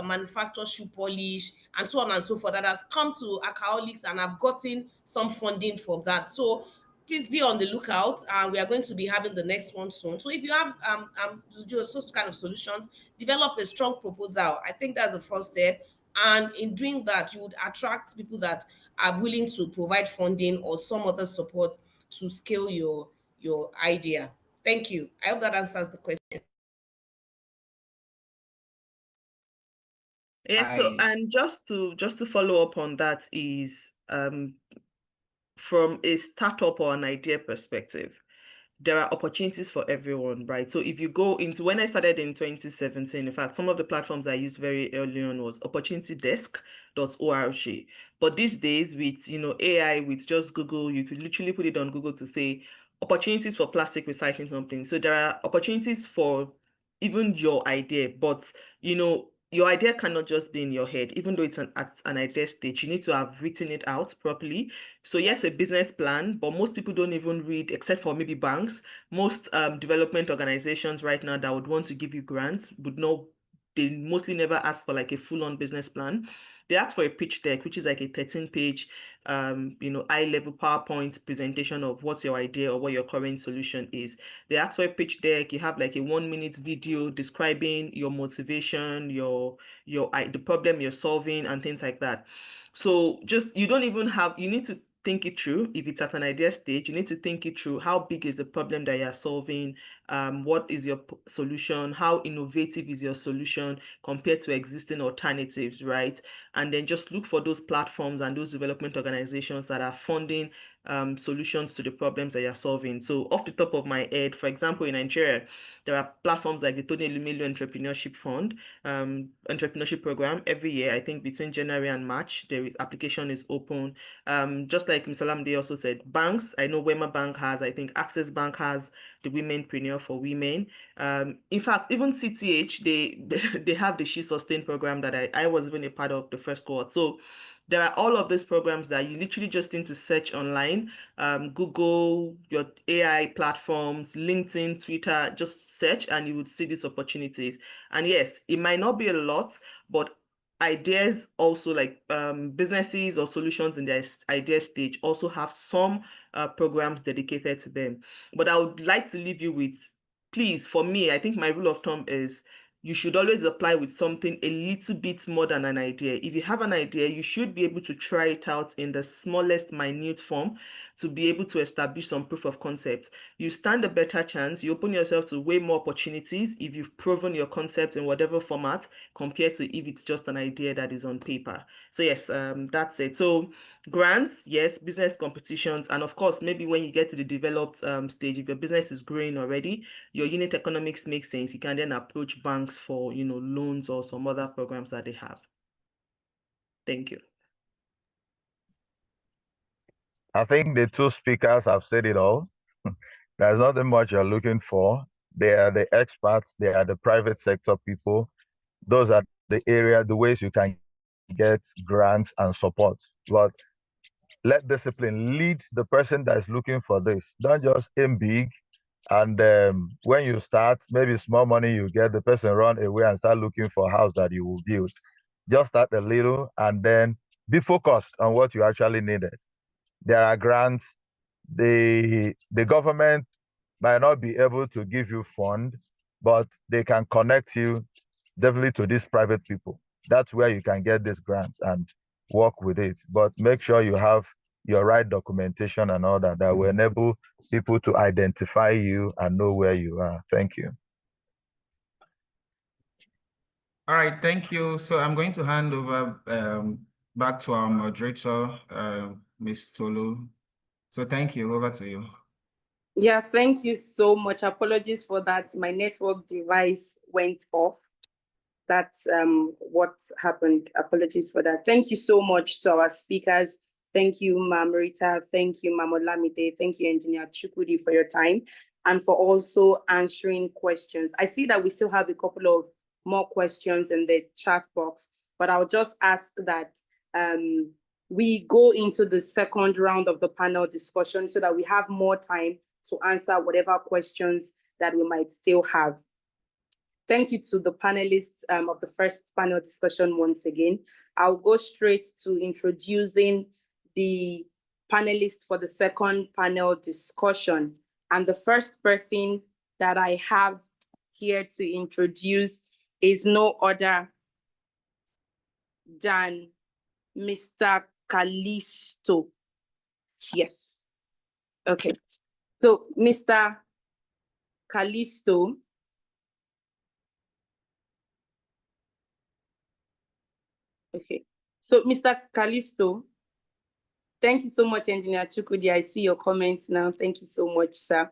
manufacture shoe polish and so on and so forth, that has come to Alcoholics and have gotten some funding from that. So please be on the lookout. We are going to be having the next one soon. So if you have such kind of solutions, develop a strong proposal. I think that's the first step. And in doing that, you would attract people that are willing to provide funding or some other support to scale your idea. Thank you. I hope that answers the question. Yes, so and just to follow up on that is from a startup or an idea perspective, there are opportunities for everyone, right? So if you go into, when I started in 2017, in fact, some of the platforms I used very early on was opportunitydesk.org. But these days with, AI, with just Google, you could literally put it on Google to say opportunities for plastic recycling companies. So there are opportunities for even your idea, but, your idea cannot just be in your head, even though it's at an idea stage. You need to have written it out properly. So yes, a business plan, but most people don't even read, except for maybe banks. Most development organizations right now that would want to give you grants would know, they mostly never ask for like a full-on business plan. They ask for a pitch deck, which is like a 13-page, high-level PowerPoint presentation of what's your idea or what your current solution is. They ask for a pitch deck. You have like a 1-minute video describing your motivation, the problem you're solving, and things like that. So you need to think it through. If it's at an idea stage, you need to think it through. How big is the problem that you're solving? What is your solution? How innovative is your solution compared to existing alternatives, right? And then just look for those platforms and those development organizations that are funding solutions to the problems that you're solving. So off the top of my head, for example, in Nigeria, there are platforms like the Tony Elumelu Entrepreneurship Fund, entrepreneurship program. Every year, I think between January and March, application is open. Just like Mr. Lamde also said, banks, I know WEMA Bank has, I think Access Bank has the Womenpreneur for Women. In fact, even CTH, they have the She Sustain program that I was even a part of the first cohort. So there are all of these programs that you literally just need to search online, Google, your AI platforms, LinkedIn, Twitter, just search and you would see these opportunities. And yes, it might not be a lot, but ideas also, like businesses or solutions in their idea stage, also have some programs dedicated to them. But I would like to leave you with, please, for me, I think my rule of thumb is you should always apply with something a little bit more than an idea. If you have an idea, you should be able to try it out in the smallest, minute form to be able to establish some proof of concept. You stand a better chance. You open yourself to way more opportunities if you've proven your concept in whatever format compared to if it's just an idea that is on paper. So yes, that's it. So grants, yes, business competitions, and of course, maybe when you get to the developed stage, if your business is growing already, your unit economics makes sense. You can then approach banks for, loans or some other programs that they have. Thank you. I think the two speakers have said it all. There's nothing much you're looking for. They are the experts. They are the private sector people. Those are the ways you can get grants and support. But let discipline lead the person that is looking for this. Don't just aim big. And when you start, maybe small money you get, the person run away and start looking for a house that you will build. Just start a little and then be focused on what you actually needed. There are grants. The government might not be able to give you fund, but they can connect you definitely to these private people. That's where you can get these grants and work with it. But make sure you have your right documentation and all that will enable people to identify you and know where you are. Thank you. All right, thank you. So I'm going to hand over back to our moderator, Ms. Tolu. So thank you, over to you. Yeah, thank you so much. Apologies for that. My network device went off. That's what happened. Apologies for that. Thank you so much to our speakers. Thank you, Ma'am Rita. Thank you, Ma'am Olamide. Thank you, Engineer Chukwudi, for your time and for also answering questions. I see that we still have a couple of more questions in the chat box, but I'll just ask that we go into the second round of the panel discussion so that we have more time to answer whatever questions that we might still have. Thank you to the panelists of the first panel discussion once again. I'll go straight to introducing the panelists for the second panel discussion. And the first person that I have here to introduce is no other than Mr. Callisto. Yes. Okay. So, Mr. Callisto, okay. So, Mr. Callisto, thank you so much, Engineer Chukwudi. I see your comments now. Thank you so much, sir.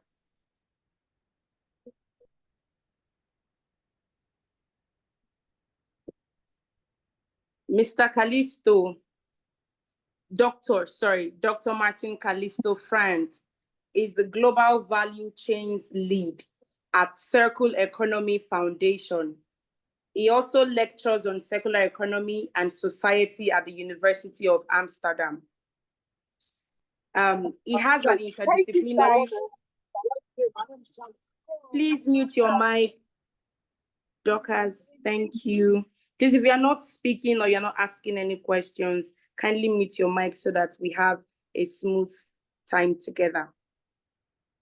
Mr. Callisto, Dr. Martin Callisto Friend is the Global Value Chains Lead at Circle Economy Foundation. He also lectures on circular economy and society at the University of Amsterdam. He has an interdisciplinary... Please mute your mic, Dorcas. Thank you. Please, if you're not speaking or you're not asking any questions, kindly mute your mic so that we have a smooth time together.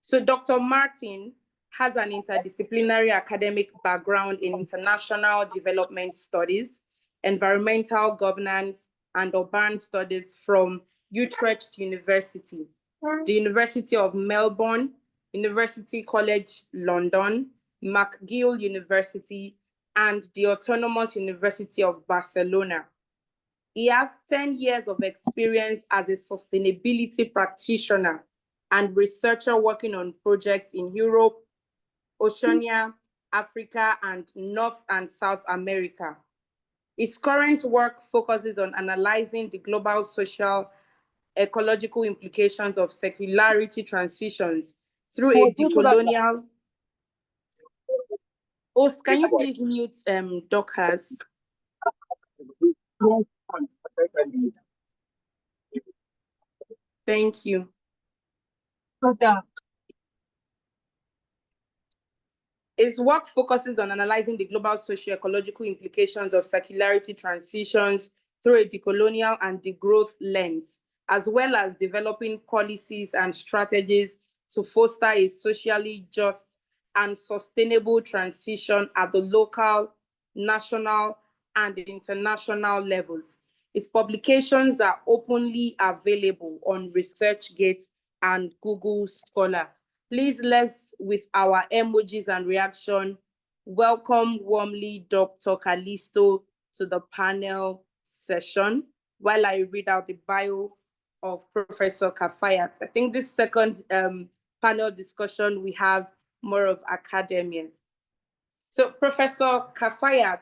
So Dr. Martin has an interdisciplinary academic background in international development studies, environmental governance, and urban studies from Utrecht University, the University of Melbourne, University College London, McGill University, and the Autonomous University of Barcelona. He has 10 years of experience as a sustainability practitioner and researcher working on projects in Europe, Oceania, Africa, and North and South America. His current work focuses on analyzing the global social ecological implications of circularity transitions through a decolonial... Host, can you please mute Dorcas? Thank you. His work focuses on analyzing the global socio-ecological implications of circularity transitions through a decolonial and degrowth lens, as well as developing policies and strategies to foster a socially just and sustainable transition at the local, national, and international levels. His publications are openly available on ResearchGate and Google Scholar. Please, let's, with our emojis and reaction, welcome warmly Dr. Callisto to the panel session while I read out the bio of Professor Kafayat. I think this second panel discussion, we have more of academians. So Professor Kafayat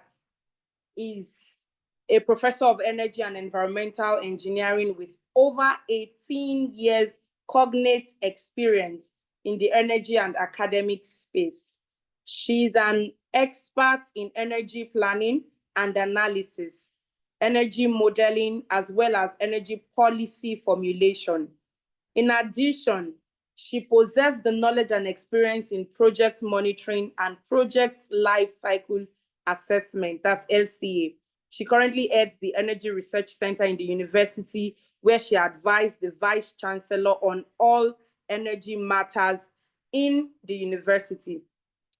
is a professor of energy and environmental engineering with over 18 years cognate experience in the energy and academic space. She's an expert in energy planning and analysis, energy modeling, as well as energy policy formulation. In addition, she possessed the knowledge and experience in project monitoring and project life cycle assessment, that's LCA. She currently heads the Energy Research Center in the university, where she advised the Vice Chancellor on all energy matters in the university.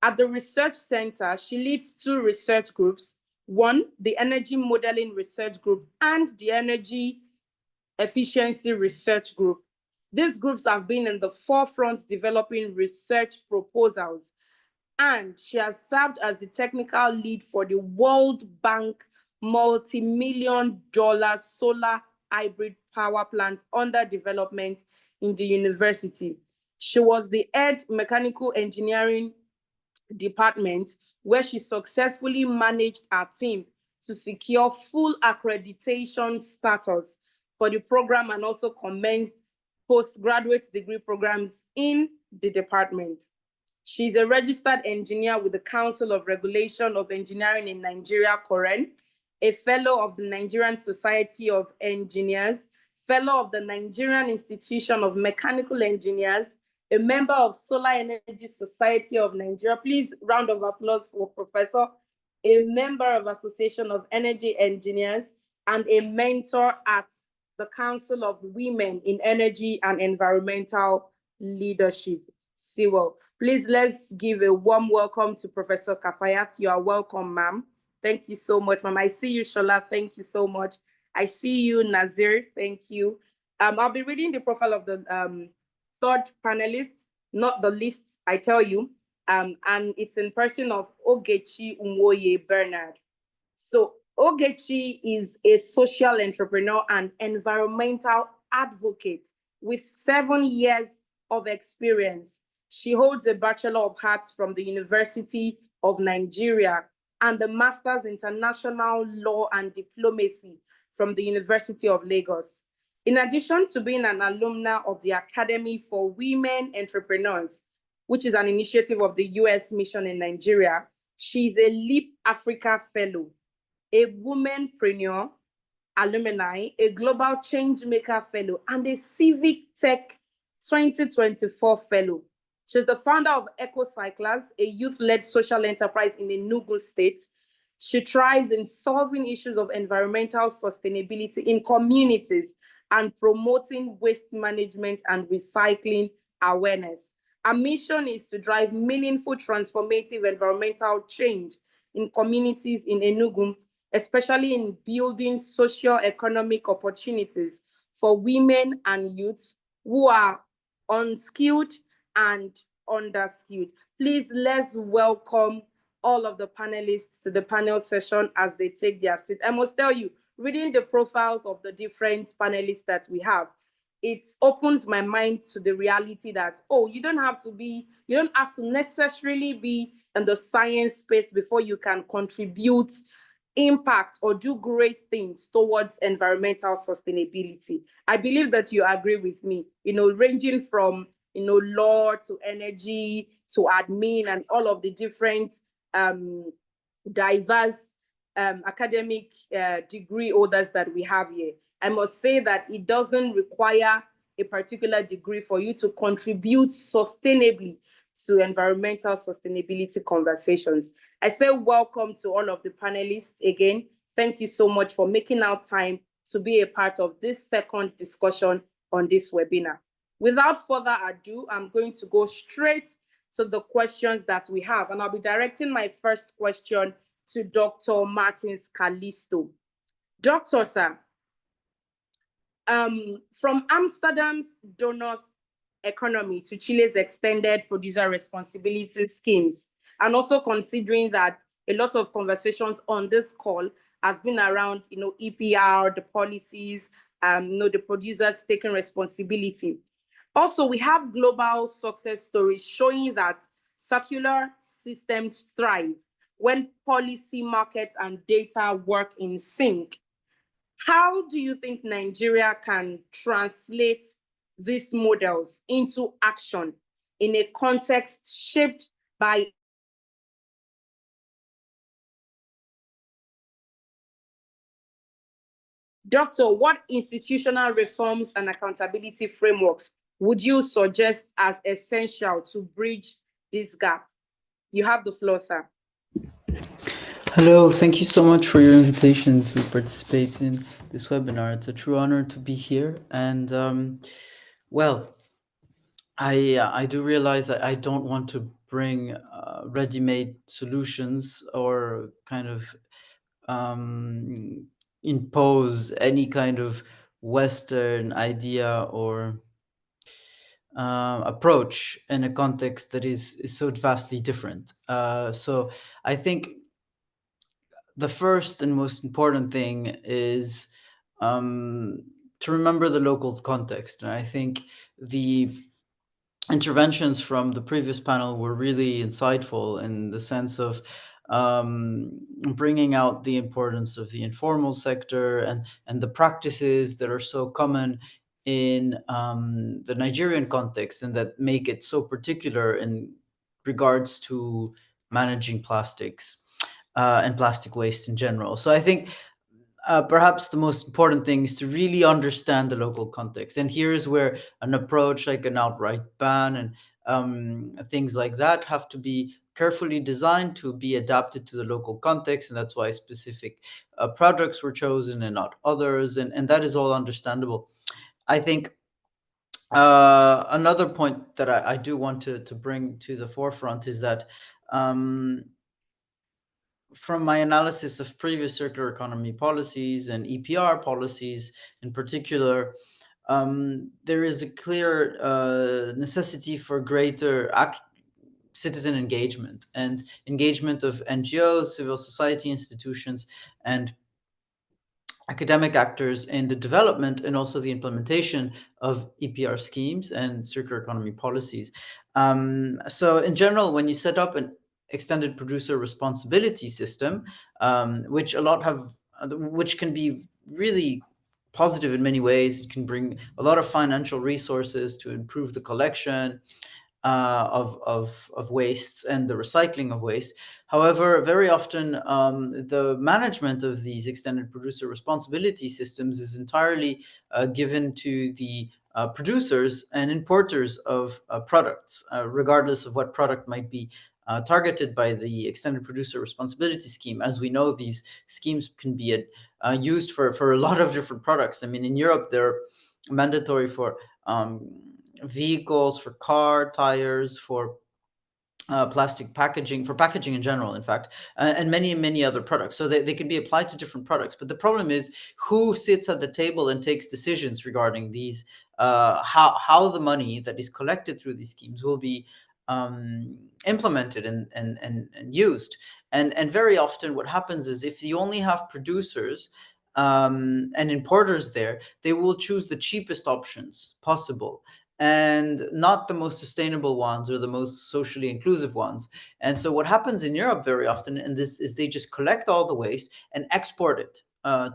At the Research Center, she leads 2 research groups, one, the Energy Modeling Research Group and the Energy Efficiency Research Group. These groups have been in the forefront developing research proposals, and she has served as the technical lead for the World Bank multi-million-dollar solar hybrid power plant under development in the university. She was the head mechanical engineering department, where she successfully managed her team to secure full accreditation status for the program and also commenced postgraduate degree programs in the department. She's a registered engineer with the Council of Regulation of Engineering in Nigeria, COREN, a fellow of the Nigerian Society of Engineers, fellow of the Nigerian Institution of Mechanical Engineers, a member of Solar Energy Society of Nigeria. Please, round of applause for Professor. A member of Association of Energy Engineers, and a mentor at the Council of Women in Energy and Environmental Leadership, CEWL. Please, let's give a warm welcome to Professor Kafayat. You are welcome, ma'am. Thank you so much, ma'am. I see you, Shola. Thank you so much. I see you, Nazir. Thank you. I'll be reading the profile of the third panelist, not the list, I tell you. And it's in person of Ogechi Unwoye Bernard. So Ogechi is a social entrepreneur and environmental advocate with 7 years of experience. She holds a Bachelor of Arts from the University of Nigeria and the Master's International Law and Diplomacy from the University of Lagos. In addition to being an alumna of the Academy for Women Entrepreneurs, which is an initiative of the US Mission in Nigeria, she's a LEAP Africa Fellow, a Womanpreneur alumni, a Global Changemaker Fellow, and a Civic Tech 2024 Fellow. She's the founder of Ecocyclers, a youth-led social enterprise in Enugu State. She thrives in solving issues of environmental sustainability in communities and promoting waste management and recycling awareness. Our mission is to drive meaningful, transformative environmental change in communities in Enugu, especially in building socio-economic opportunities for women and youths who are unskilled and underskilled. Please, let's welcome all of the panelists to the panel session as they take their seat. I must tell you, reading the profiles of the different panelists that we have, it opens my mind to the reality that, oh, you don't have to necessarily be in the science space before you can contribute, impact, or do great things towards environmental sustainability. I believe that you agree with me, ranging from, law to energy to admin and all of the different diverse academic degree holders that we have here. I must say that it doesn't require a particular degree for you to contribute sustainably to environmental sustainability conversations. I say welcome to all of the panelists again. Thank you so much for making out time to be a part of this second discussion on this webinar. Without further ado, I'm going to go straight to the questions that we have, and I'll be directing my first question to Dr. Martins Callisto. Dr. Sir, from Amsterdam's donor economy to Chile's extended producer responsibility schemes, and also considering that a lot of conversations on this call has been around, EPR, the policies, the producers taking responsibility. Also, we have global success stories showing that circular systems thrive when policy, markets, and data work in sync. How do you think Nigeria can translate these models into action in a context shaped by Doctor, what institutional reforms and accountability frameworks would you suggest as essential to bridge this gap? You have the floor, sir. Hello, thank you so much for your invitation to participate in this webinar. It's a true honor to be here. And well, I do realize that I don't want to bring ready-made solutions or kind of impose any kind of Western idea or approach in a context that is so vastly different. So I think the first and most important thing is to remember the local context. And I think the interventions from the previous panel were really insightful in the sense of bringing out the importance of the informal sector and the practices that are so common in the Nigerian context and that make it so particular in regards to managing plastics and plastic waste in general. So I think perhaps the most important thing is to really understand the local context. And here's where an approach like an outright ban and things like that have to be carefully designed to be adapted to the local context. And that's why specific products were chosen and not others. And that is all understandable. I think another point that I do want to bring to the forefront is that from my analysis of previous circular economy policies and EPR policies in particular, there is a clear necessity for greater citizen engagement and engagement of NGOs, civil society institutions, and academic actors in the development and also the implementation of EPR schemes and circular economy policies. So in general, when you set up an extended producer responsibility system, which can be really positive in many ways, it can bring a lot of financial resources to improve the collection of wastes and the recycling of waste. However, very often the management of these extended producer responsibility systems is entirely given to the producers and importers of products, regardless of what product might be targeted by the extended producer responsibility scheme. As we know, these schemes can be used for a lot of different products. I mean, in Europe, they're mandatory for vehicles, for car tires, for plastic packaging, for packaging in general, in fact, and many other products. So they can be applied to different products. But the problem is who sits at the table and takes decisions regarding these, how the money that is collected through these schemes will be implemented and used. And very often what happens is if you only have producers and importers there, they will choose the cheapest options possible and not the most sustainable ones or the most socially inclusive ones. And so what happens in Europe very often, and this is they just collect all the waste and export it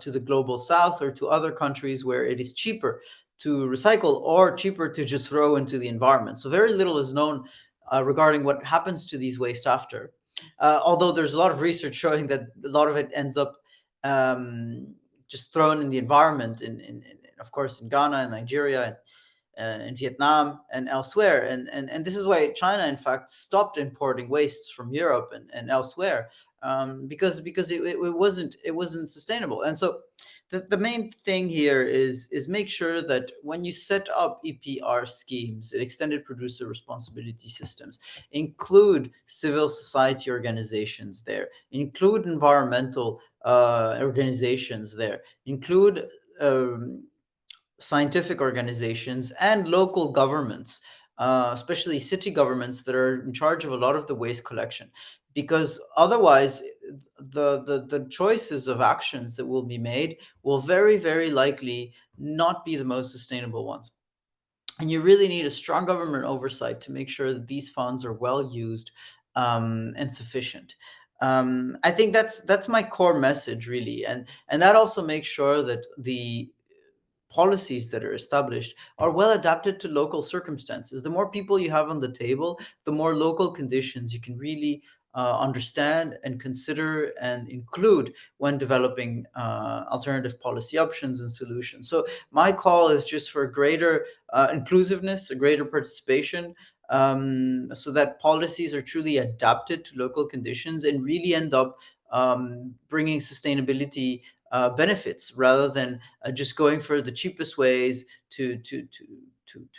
to the global south or to other countries where it is cheaper to recycle or cheaper to just throw into the environment. So very little is known regarding what happens to these waste after. Although there's a lot of research showing that a lot of it ends up just thrown in the environment, in of course in Ghana and Nigeria, in Vietnam and elsewhere. And this is why China, in fact, stopped importing wastes from Europe and elsewhere, because it wasn't sustainable. And so the main thing here is make sure that when you set up EPR schemes, extended producer responsibility systems, include civil society organizations there, include environmental organizations there, include scientific organizations and local governments, especially city governments that are in charge of a lot of the waste collection, because otherwise the choices of actions that will be made will very likely not be the most sustainable ones. And you really need a strong government oversight to make sure that these funds are well used and sufficient. I think that's my core message, really, and that also makes sure that the policies that are established are well adapted to local circumstances. The more people you have on the table, the more local conditions you can really understand and consider and include when developing alternative policy options and solutions. So my call is just for greater inclusiveness, a greater participation, so that policies are truly adapted to local conditions and really end up bringing sustainability benefits, rather than just going for the cheapest ways to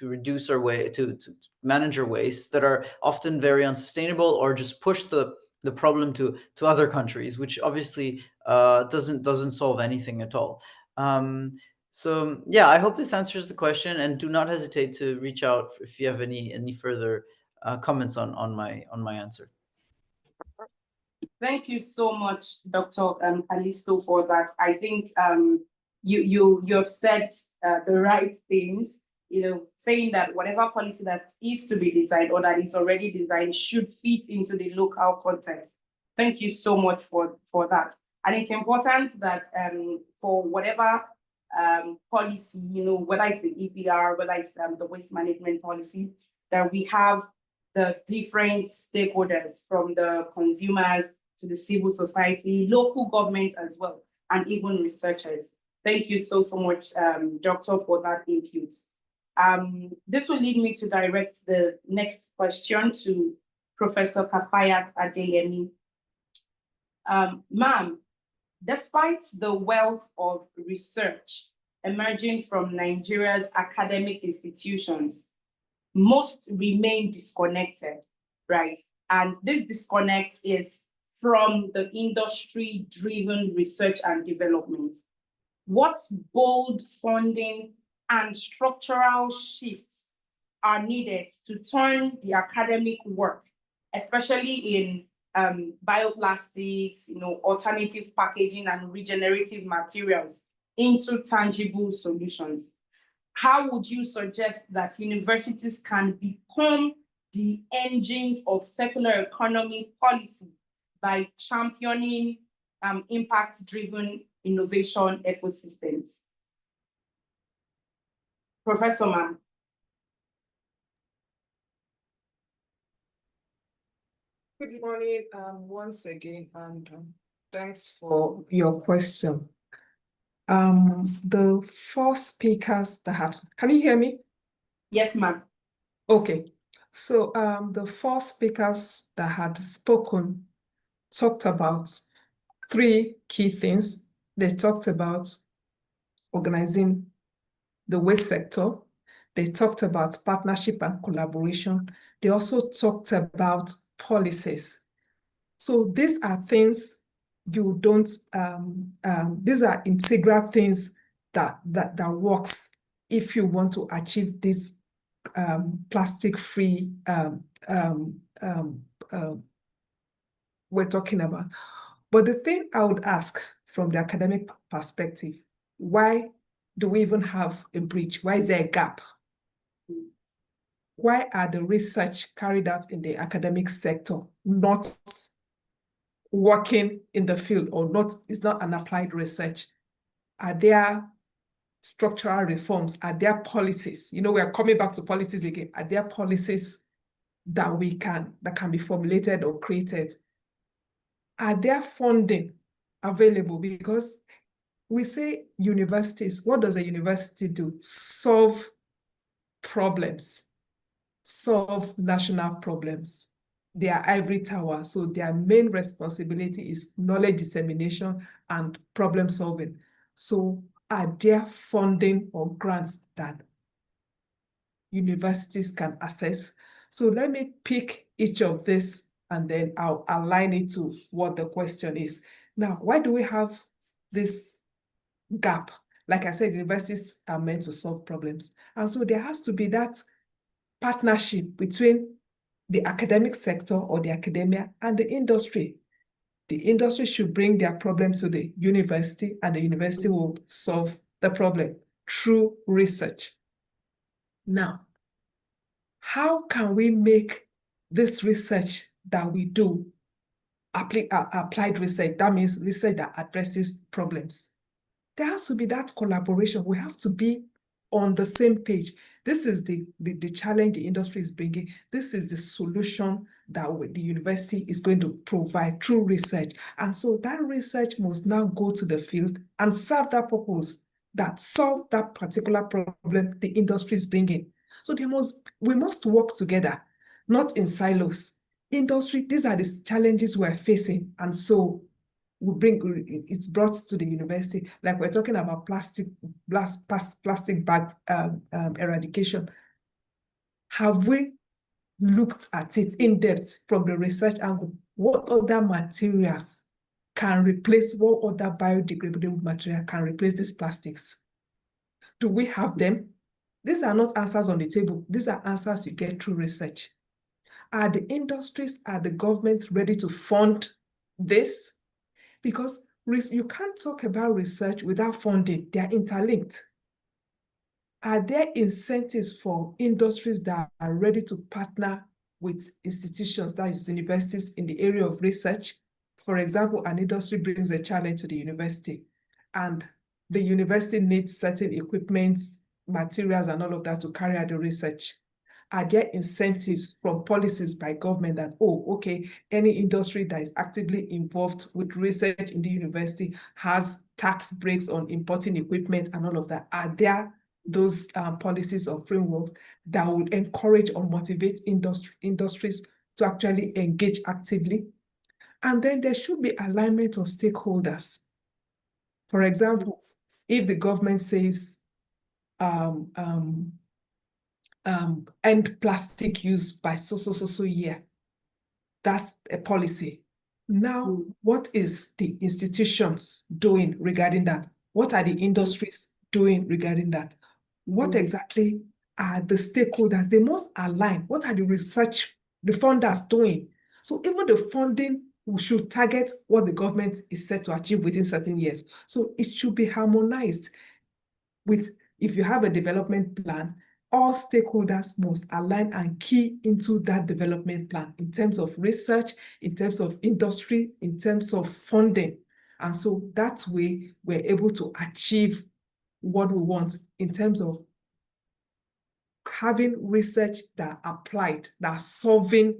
reduce our way to manage our waste that are often very unsustainable, or just push the problem to other countries, which obviously doesn't solve anything at all. So yeah, I hope this answers the question, and do not hesitate to reach out if you have any further comments on my answer. Thank you so much, Dr. Kalisto, for that. I think you have said the right things, saying that whatever policy that is to be designed or that is already designed should fit into the local context. Thank you so much for that. And it's important that for whatever policy, whether it's the EPR, whether it's the waste management policy, that we have the different stakeholders, from the consumers to the civil society, local government as well, and even researchers. Thank you so much, Doctor, for that input. This will lead me to direct the next question to Professor Kafayat Adeyemi. Ma'am, despite the wealth of research emerging from Nigeria's academic institutions, most remain disconnected, right? And this disconnect is from the industry-driven research and development. What bold funding and structural shifts are needed to turn the academic work, especially in bioplastics, alternative packaging and regenerative materials, into tangible solutions? How would you suggest that universities can become the engines of circular economy policy by championing impact-driven innovation ecosystems? Professor Ma'am. Good morning once again, and thanks for your question. The four speakers that had, can you hear me? Yes, ma'am. Okay, so the four speakers that had spoken talked about three key things. They talked about organizing the waste sector. They talked about partnership and collaboration. They also talked about policies. So these are things you don't, these are integral things that works if you want to achieve this plastic-free we're talking about. But the thing I would ask from the academic perspective, why do we even have a breach? Why is there a gap? Why are the research carried out in the academic sector not working in the field, or it's not an applied research? Are there structural reforms? Are there policies? We are coming back to policies again. Are there policies that can be formulated or created? Are there funding available? Because we say universities, what does a university do? Solve problems, solve national problems. They are ivory tower, so their main responsibility is knowledge dissemination and problem solving. So are there funding or grants that universities can access? So let me pick each of this and then I'll align it to what the question is. Now, why do we have this gap? Like I said, universities are meant to solve problems. And so there has to be that partnership between the academic sector or the academia and the industry. The industry should bring their problem to the university, and the university will solve the problem through research. Now, how can we make this research that we do applied research? That means research that addresses problems. There has to be that collaboration. We have to be on the same page. This is the challenge the industry is bringing. This is the solution that the university is going to provide through research. And so that research must now go to the field and serve that purpose, that solve that particular problem the industry is bringing. So we must work together, not in silos. Industry, these are the challenges we're facing. And so it's brought to the university, like we're talking about plastic bag eradication. Have we looked at it in depth from the research angle? What other materials can replace, what other biodegradable material can replace these plastics? Do we have them? These are not answers on the table. These are answers you get through research. Are the industries, are the government ready to fund this? Because you can't talk about research without funding. They are interlinked. Are there incentives for industries that are ready to partner with institutions, that is universities, in the area of research? for example, an industry brings a challenge to the university, and the university needs certain equipment, materials, and all of that to carry out the research. Are there incentives from policies by government that, oh, okay, any industry that is actively involved with research in the university has tax breaks on importing equipment and all of that? Are there those policies or frameworks that would encourage or motivate industries to actually engage actively? And then there should be alignment of stakeholders. For example, if the government says end plastic use by so year, that's a policy. Now, what is the institutions doing regarding that? What are the industries doing regarding that? What exactly are the stakeholders? They must align. What are the research, the funders doing? So even the funding should target what the government is set to achieve within certain years. So it should be harmonized with, if you have a development plan, all stakeholders must align and key into that development plan in terms of research, in terms of industry, in terms of funding. And so that way we're able to achieve what we want in terms of having research that are applied, that are solving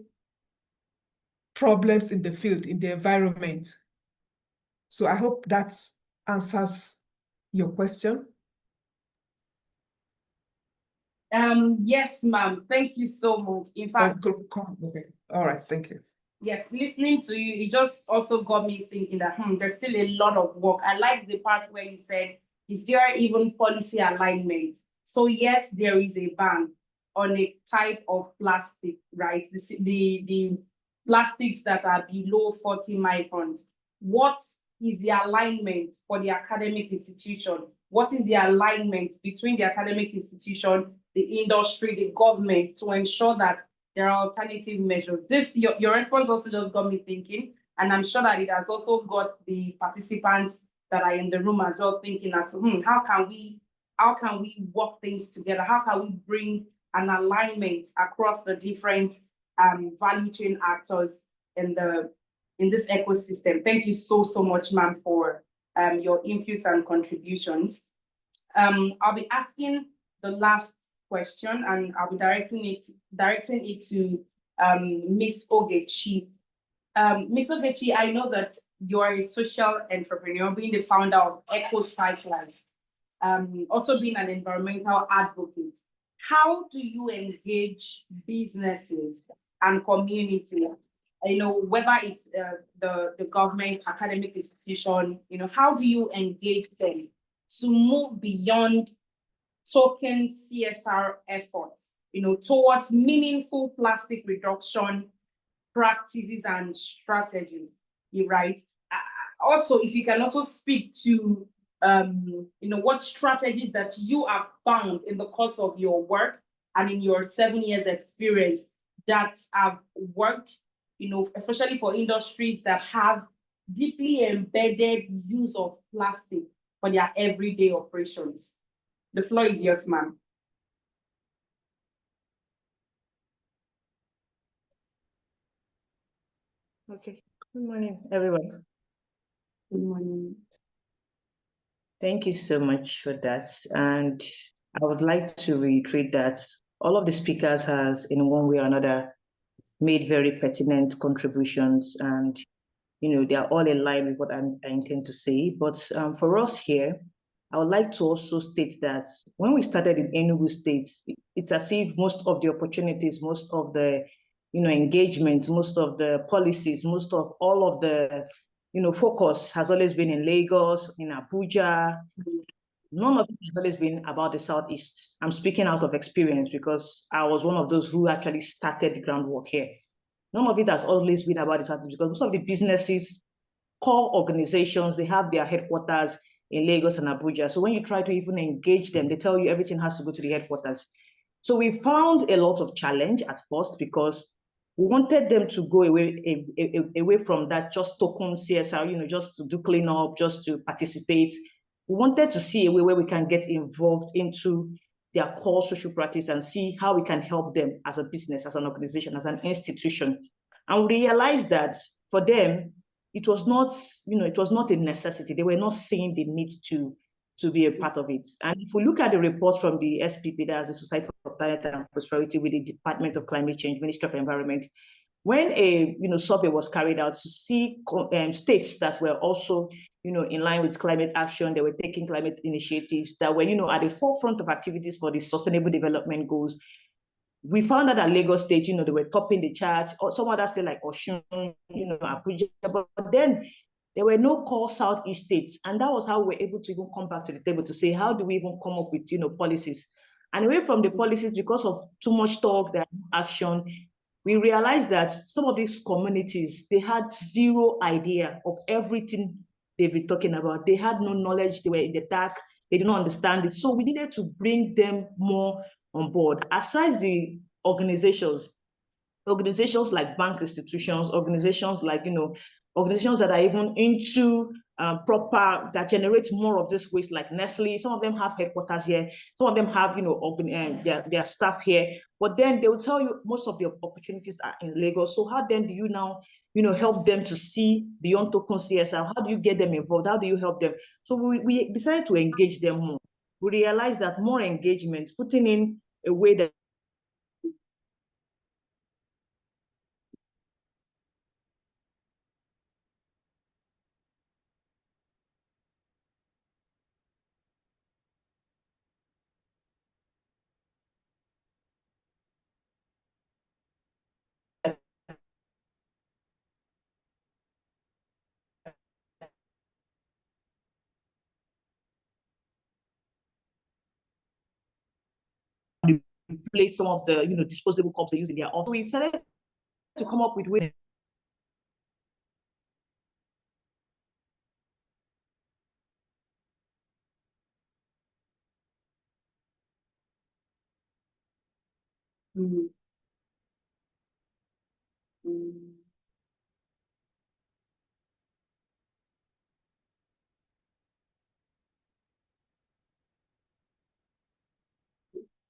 problems in the field, in the environment. So I hope that answers your question. Yes, ma'am. Thank you so much. In fact, okay. All right, thank you. Yes, listening to you, it just also got me thinking that there's still a lot of work. I like the part where you said, is there even policy alignment? So yes, there is a ban on a type of plastic, right? The plastics that are below 40 microns. What is the alignment for the academic institution? What is the alignment between the academic institution, the industry, the government, to ensure that there are alternative measures? This, your response also just got me thinking, and I'm sure that it has also got the participants that are in the room as well thinking as to, how can we work things together? How can we bring an alignment across the different value chain actors in this ecosystem? Thank you so much, ma'am, for your inputs and contributions. I'll be asking the last question, and I'll be directing it to Miss Ogechi. Miss Ogechi, I know that you are a social entrepreneur, being the founder of Ecocyclers, also being an environmental advocate. How do you engage businesses and community? Whether it's the government, academic institution, how do you engage them to move beyond token CSR efforts, towards meaningful plastic reduction practices and strategies, right? Also, if you can also speak to, what strategies that you have found in the course of your work and in your 7 years experience that have worked, especially for industries that have deeply embedded use of plastic for their everyday operations. The floor is yours, ma'am. Okay. Good morning, everyone. Good morning. Thank you so much for that. And I would like to reiterate that all of the speakers has, in one way or another, made very pertinent contributions, and they are all in line with what I intend to say. But for us here, I would like to also state that when we started in Enugu State, it's as if most of the opportunities, most of the engagement, most of the policies, most of all of the focus has always been in Lagos, in Abuja. None of it has always been about the Southeast. I'm speaking out of experience because I was one of those who actually started the groundwork here. None of it has always been about the Southeast because most of the businesses, core organizations, they have their headquarters in Lagos and Abuja. So when you try to even engage them, they tell you everything has to go to the headquarters. So we found a lot of challenge at first because we wanted them to go away from that just token CSR, just to do cleanup, just to participate. We wanted to see a way where we can get involved into their core social practice and see how we can help them as a business, as an organization, as an institution. And we realized that for them, it was not, it was not a necessity. They were not seeing the need to be a part of it. And if we look at the report from the SPP, that's the Society for Planet and Prosperity with the Department of Climate Change, Ministry of Environment, when a survey was carried out to see states that were also in line with climate action, they were taking climate initiatives that were at the forefront of activities for the Sustainable Development Goals, we found out that Lagos State, they were topping the chart, or some other states like Osun, Abuja, but then there were no core Southeast states, and that was how we were able to even come back to the table to say, how do we even come up with policies? And away from the policies, because of too much talk, there action, we realized that some of these communities, they had zero idea of everything they've been talking about. They had no knowledge, they were in the dark, they did not understand it. So we needed to bring them more on board. Aside the organizations like bank institutions, organizations like, organizations that are even into that generate more of this waste, like NESREA. Some of them have headquarters here. Some of them have, their staff here. But then they will tell you most of the opportunities are in Lagos. So how then do you now, help them to see beyond token CSR? How do you get them involved? How do you help them? So we decided to engage them more. We realized that more engagement, putting in a way that replace some of the disposable cups they use in their office. So we started to come up with ways.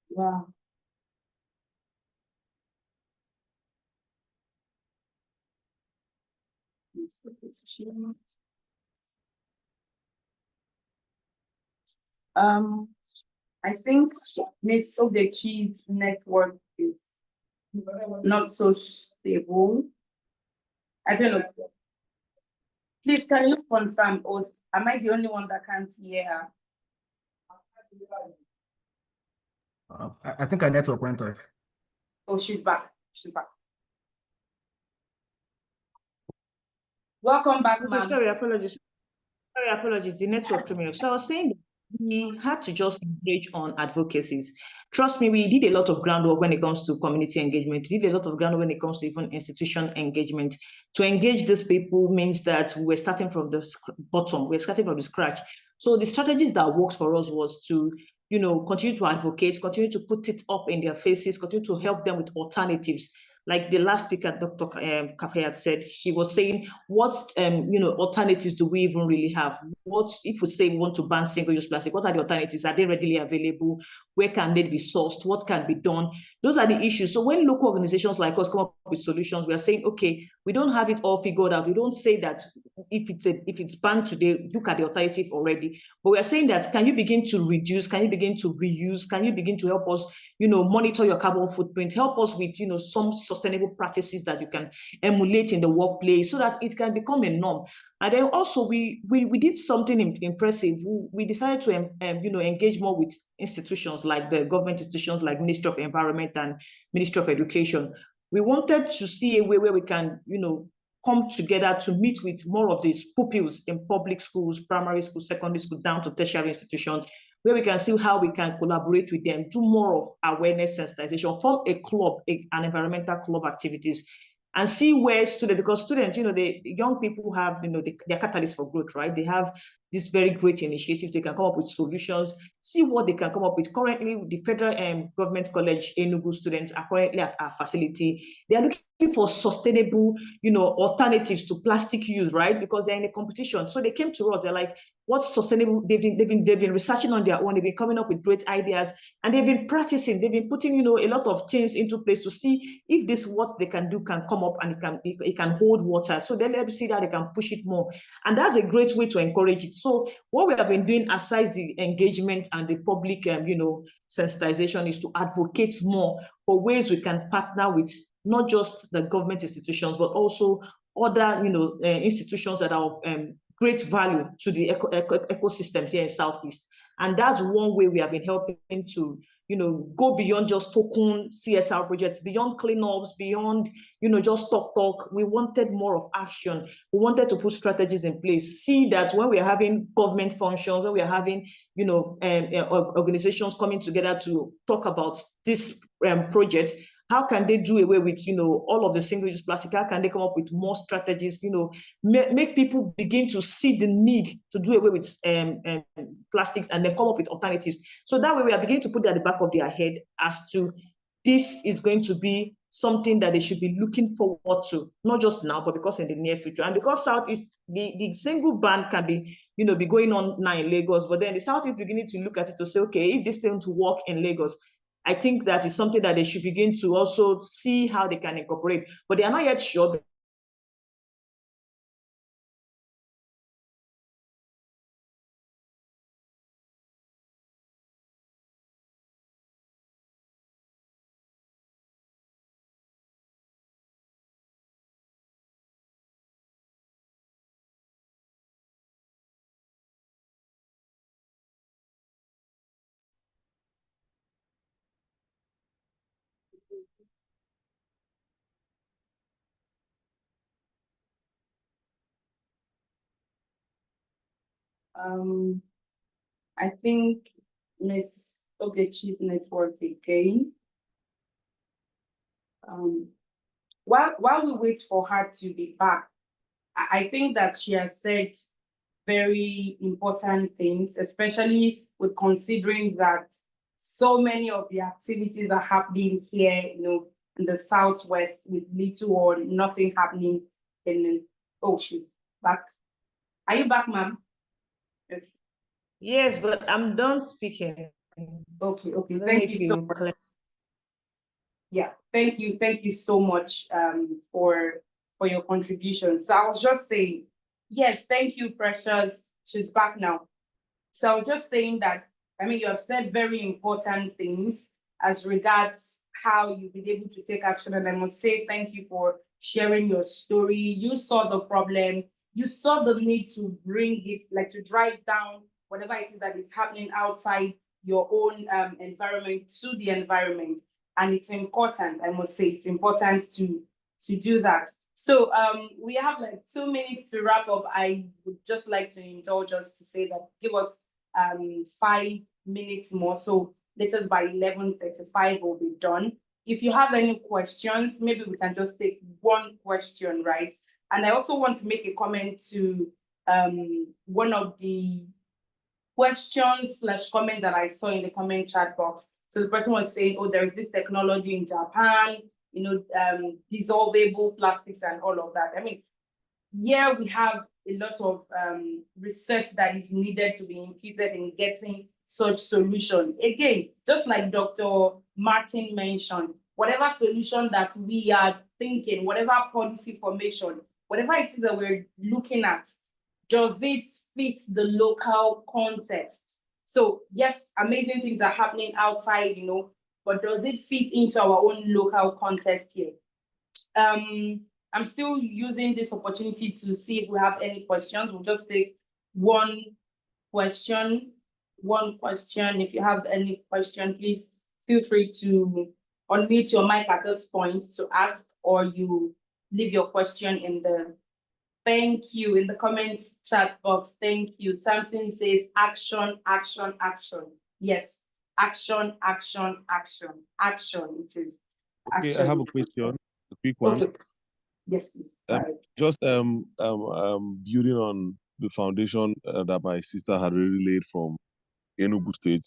Wow. I think Miss Ogechi's network is not so stable. I don't know. Please, can you confirm, or am I the only one that can't hear her? I think our network went off. Oh, she's back. She's back. Welcome back, ma'am. Sorry, apologies. The network threw me off. So I was saying we had to just engage on advocacies. Trust me, we did a lot of groundwork when it comes to community engagement. We did a lot of groundwork when it comes to even institution engagement. To engage these people means that we're starting from the bottom. We're starting from the scratch. So the strategies that worked for us was to, continue to advocate, continue to put it up in their faces, continue to help them with alternatives. Like the last speaker, Dr. Kafe had said, she was saying, what alternatives do we even really have? What if we say we want to ban single-use plastic? What are the alternatives? Are they readily available? Where can they be sourced? What can be done? Those are the issues. So when local organizations like us come up with solutions, we are saying, okay, we don't have it all figured out. We don't say that if it's banned today, look at the alternative already. But we are saying that, can you begin to reduce? Can you begin to reuse? Can you begin to help us, monitor your carbon footprint? Help us with, some sustainable practices that you can emulate in the workplace so that it can become a norm. And then also we did something impressive. We decided to engage more with institutions like the government institutions like Ministry of Environment and Ministry of Education. We wanted to see a way where we can come together to meet with more of these pupils in public schools, primary schools, secondary school, down to tertiary institutions, where we can see how we can collaborate with them, do more of awareness sensitization, form a club, an environmental club activities, and see where students, because students, the young people have, their catalyst for growth, right? They have these very great initiatives. They can come up with solutions, see what they can come up with. Currently, the Federal Government College Enugu students are currently at our facility. They are looking for sustainable, alternatives to plastic use, right? Because they're in a competition. So they came to us. They're like, what's sustainable? They've been researching on their own. They've been coming up with great ideas, and they've been practicing. They've been putting, a lot of things into place to see if this what they can do can come up and it can hold water. So then let's see that they can push it more, and that's a great way to encourage it. So what we have been doing, aside the engagement and the public, sensitization, is to advocate more for ways we can partner with not just the government institutions, but also other, institutions that are of great value to the ecosystem here in Southeast. And that's one way we have been helping to, go beyond just token CSR projects, beyond cleanups, beyond, just talk. We wanted more of action. We wanted to put strategies in place. See that when we are having government functions, when we are having, organizations coming together to talk about this project, how can they do away with, all of the single-use plastic? How can they come up with more strategies, make people begin to see the need to do away with plastics, and then come up with alternatives. So that way we are beginning to put that at the back of their head as to this is going to be something that they should be looking forward to, not just now, but because in the near future. And because Southeast, the single ban can be, be going on now in Lagos, but then the Southeast beginning to look at it to say, okay, if this thing to work in Lagos, I think that is something that they should begin to also see how they can incorporate, but they are not yet sure. I think Miss Ogechi's network again. While we wait for her to be back, I think that she has said very important things, especially with considering that so many of the activities are happening here, in the Southwest, with little or nothing happening in. Oh, she's back. Are you back, ma'am? Okay. Yes, but I'm done speaking. Okay. Thank you so much. Yeah, thank you so much for your contribution. So I was just saying, yes, thank you, Precious. She's back now. So I was just saying that, you have said very important things as regards how you've been able to take action. And I must say thank you for sharing your story. You saw the problem. You saw the need to bring it, like to drive down whatever it is that is happening outside your own environment to the environment. And it's important, I must say, it's important to do that. So we have like 2 minutes to wrap up. I would just like to indulge us to say that give us 5 minutes more. So let us by 11:35 will be done. If you have any questions, maybe we can just take one question, right? And I also want to make a comment to one of the questions / comment that I saw in the comment chat box. So the person was saying, oh, there is this technology in Japan, dissolvable plastics and all of that. Yeah, we have a lot of research that is needed to be imputed in getting such solution. Again, just like Dr. Martin mentioned, whatever solution that we are thinking, whatever policy formation, whatever it is that we're looking at, does it fit the local context? So yes, amazing things are happening outside, but does it fit into our own local context here? I'm still using this opportunity to see if we have any questions. We'll just take one question. If you have any question, please feel free to unmute your mic at this point to ask, or you leave your question in the thank you in the comments chat box. Thank you. Samson says action, action, action. Yes, action, action, action, action. It is. Okay, action. I have a question, a quick one. Okay. Yes, please. Just building on the foundation that my sister had really laid from Enugu State,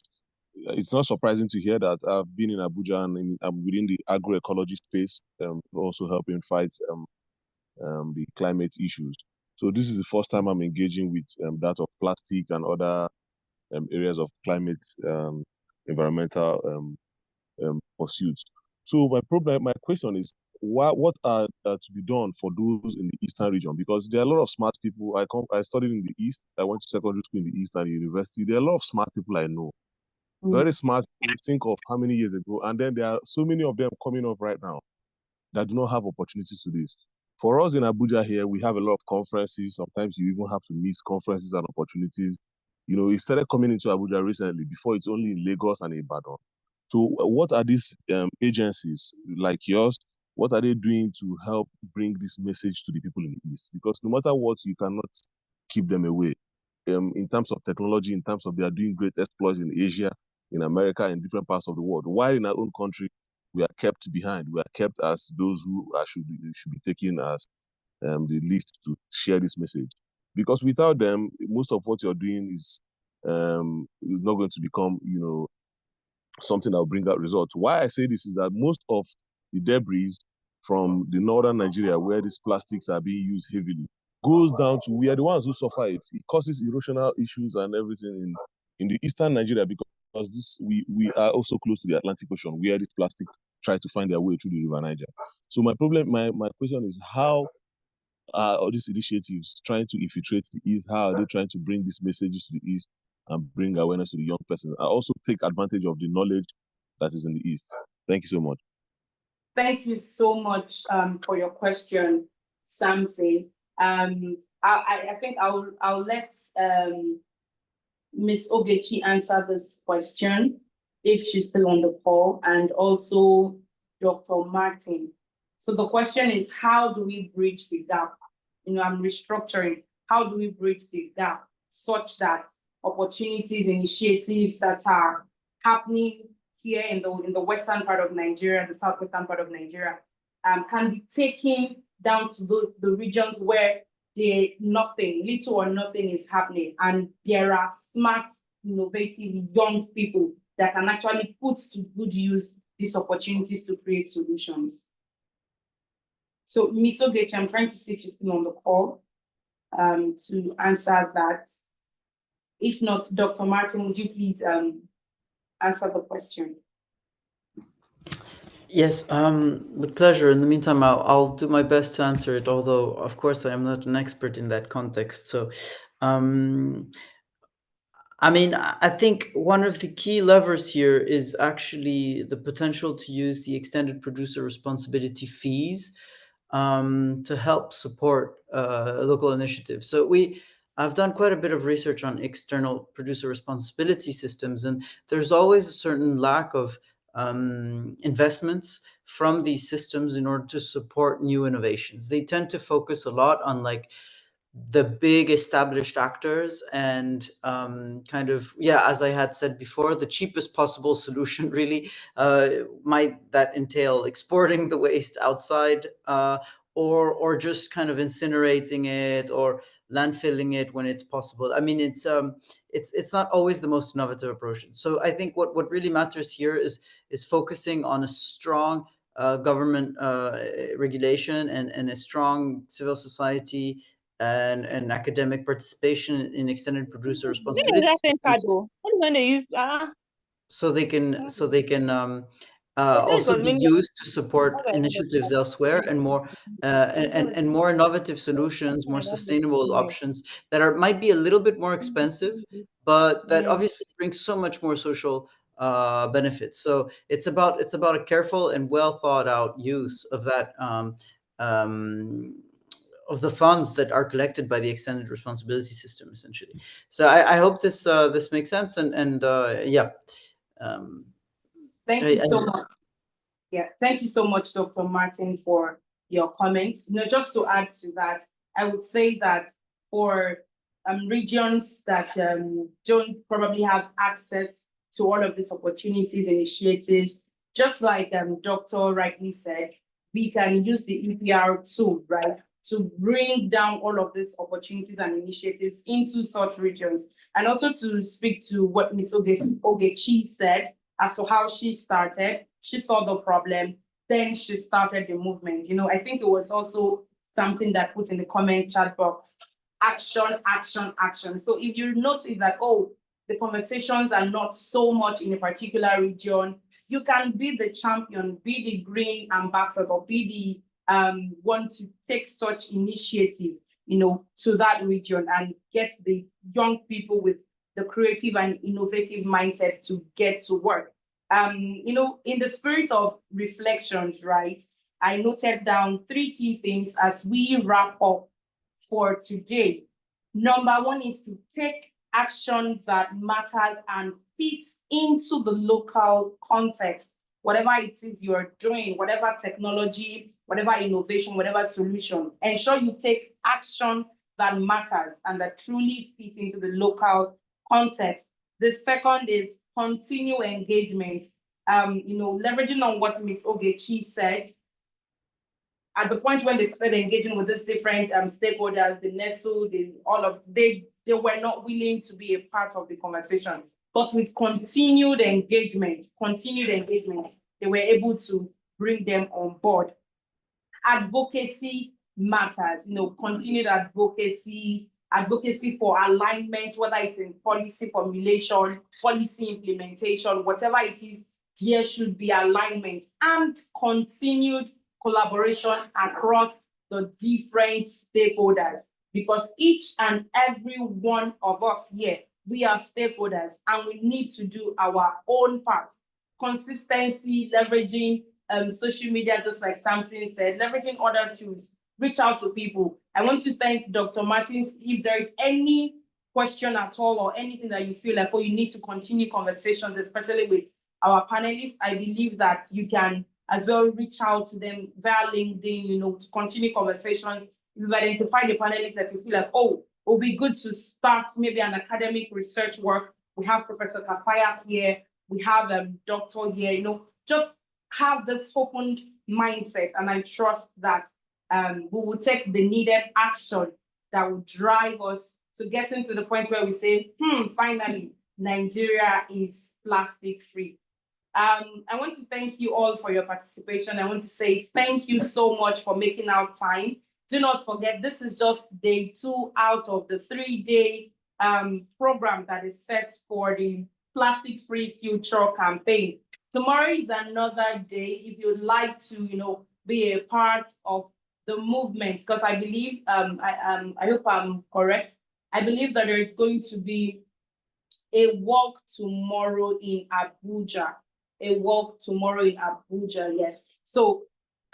it's not surprising to hear that I've been in Abuja and I'm within the agroecology space, also helping fight the climate issues. So this is the first time I'm engaging with that of plastic and other areas of climate environmental pursuits. So my question is, what are to be done for those in the eastern region? Because there are a lot of smart people. I studied in the east. I went to secondary school in the east and university. There are a lot of smart people I know. Very smart. Think of how many years ago, and then there are so many of them coming up right now that do not have opportunities to this. For us in Abuja here, we have a lot of conferences. Sometimes you even have to miss conferences and opportunities. You know, it started coming into Abuja recently. Before, it's only in Lagos and Ibadan. So what are these agencies like yours? What are they doing to help bring this message to the people in the East? Because no matter what, you cannot keep them away. In terms of technology, in terms of they are doing great exploits in Asia, in America, in different parts of the world. While in our own country, we are kept behind. We are kept as those who should be taken as the least to share this message. Because without them, most of what you're doing is not going to become, something that will bring out results. Why I say this is that most of the debris from the northern Nigeria, where these plastics are being used heavily, goes down to, we are the ones who suffer it. It causes erosional issues and everything in the eastern Nigeria, because we are also close to the Atlantic Ocean, where this plastic try to find their way through the River Niger. So my question is, how are all these initiatives trying to infiltrate the East? How are they trying to bring these messages to the East and bring awareness to the young person? I also take advantage of the knowledge that is in the East. Thank you so much. Thank you so much for your question, Samson. I think I'll let Ms. Ogechi answer this question if she's still on the call, and also Dr. Martin. So the question is, how do we bridge the gap? I'm restructuring. How do we bridge the gap such that opportunities, initiatives that are happening here in the western part of Nigeria, the southwestern part of Nigeria, can be taken down to the regions where little or nothing is happening, and there are smart, innovative young people that can actually put to good use these opportunities to create solutions. So, Ms. Ogechi, I'm trying to see if she's still on the call to answer that. If not, Dr. Martin, would you please answer the question? Yes, with pleasure. In the meantime, I'll do my best to answer it, although, of course, I am not an expert in that context. So, I think one of the key levers here is actually the potential to use the extended producer responsibility fees to help support local initiatives. So I've done quite a bit of research on external producer responsibility systems, and there's always a certain lack of investments from these systems in order to support new innovations. They tend to focus a lot on the big established actors and as I had said before, the cheapest possible solution really might that entail exporting the waste outside or just kind of incinerating it or landfilling it when it's possible. It's not always the most innovative approach. So I think what really matters here is focusing on a strong government regulation and a strong civil society and academic participation in extended producer responsibility systems, so they can also be used to support initiatives elsewhere and more and more innovative solutions, more sustainable options that might be a little bit more expensive, but that obviously brings so much more social benefits. So it's about a careful and well thought out use of that of the funds that are collected by the extended responsibility system, essentially. So I hope this makes sense, and yeah. Thank you so much. Yeah, thank you so much, Dr. Martin, for your comments. Just to add to that, I would say that for regions that don't probably have access to all of these opportunities, initiatives, just like Dr. rightly said, we can use the EPR tool, right, to bring down all of these opportunities and initiatives into such regions. And also to speak to what Ms. Ogechi said as to how she started. She saw the problem, then she started the movement. You know, I think it was also something that put in the comment chat box, action, action, action. So if you notice that, oh, the conversations are not so much in a particular region, you can be the champion, be the green ambassador, be the one to take such initiative, you know, to that region and get the young people with the creative and innovative mindset to get to work. You know, in the spirit of reflections, right, I noted down 3 key things as we wrap up for today. Number 1 is to take action that matters and fits into the local context. Whatever it is you're doing, whatever technology, whatever innovation, whatever solution, ensure you take action that matters and that truly fits into the local context. The second is continue engagement. You know, leveraging on what Ms. Ogechi said, at the point when they started engaging with these different stakeholders, the NESREA, they were not willing to be a part of the conversation. But with continued engagement, they were able to bring them on board. Advocacy matters, you know, continued advocacy for alignment, whether it's in policy formulation, policy implementation, whatever it is, there should be alignment and continued collaboration across the different stakeholders, because each and every one of us here, we are stakeholders and we need to do our own part. Consistency, leveraging social media, just like Samson said, leveraging other tools, reach out to people. I want to thank Dr. Martins. If there is any question at all or anything that you feel like, oh, you need to continue conversations, especially with our panelists, I believe that you can as well reach out to them via LinkedIn, you know, to continue conversations. If you've identified the panelists that you feel like, oh, it would be good to start maybe an academic research work. We have Professor Kafayat here, we have Doctor here, you know, just have this open mindset. And I trust that we will take the needed action that will drive us to getting to the point where we say, finally, Nigeria is plastic free. I want to thank you all for your participation. I want to say thank you so much for making out time. Do not forget, this is just day 2 out of the 3-day program that is set for the Plastic Free Future campaign. Tomorrow is another day. If you'd like to, you know, be a part of the movement, because I believe, I hope I'm correct, I believe that there is going to be a walk tomorrow in Abuja. Yes. So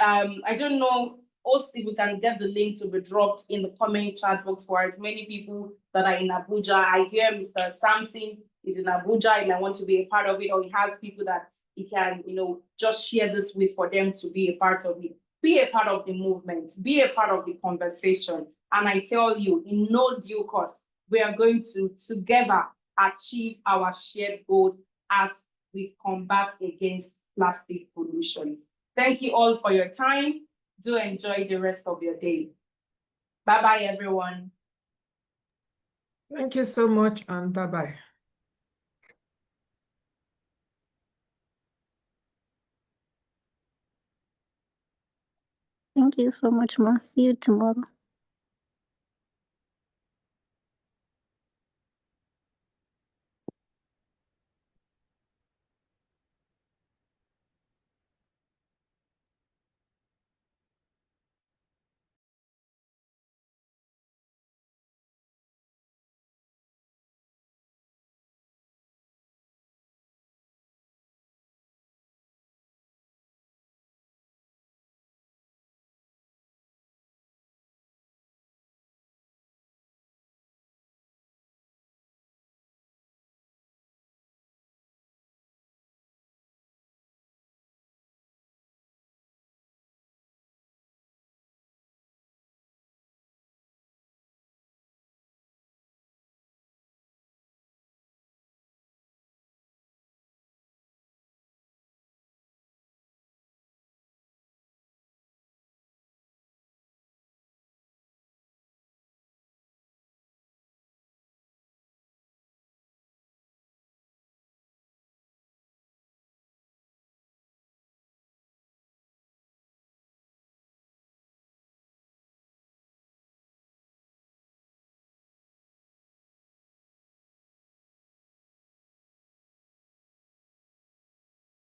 I don't know, also if we can get the link to be dropped in the comment chat box for as many people that are in Abuja. I hear Mr. Samson is in Abuja and I want to be a part of it, or he has people that he can, you know, just share this with for them to be a part of it. Be a part of the movement, be a part of the conversation. And I tell you, in no due course, we are going to together achieve our shared goal as we combat against plastic pollution. Thank you all for your time. Do enjoy the rest of your day. Bye-bye, everyone. Thank you so much, and bye-bye. Thank you so much, Ma. See you tomorrow.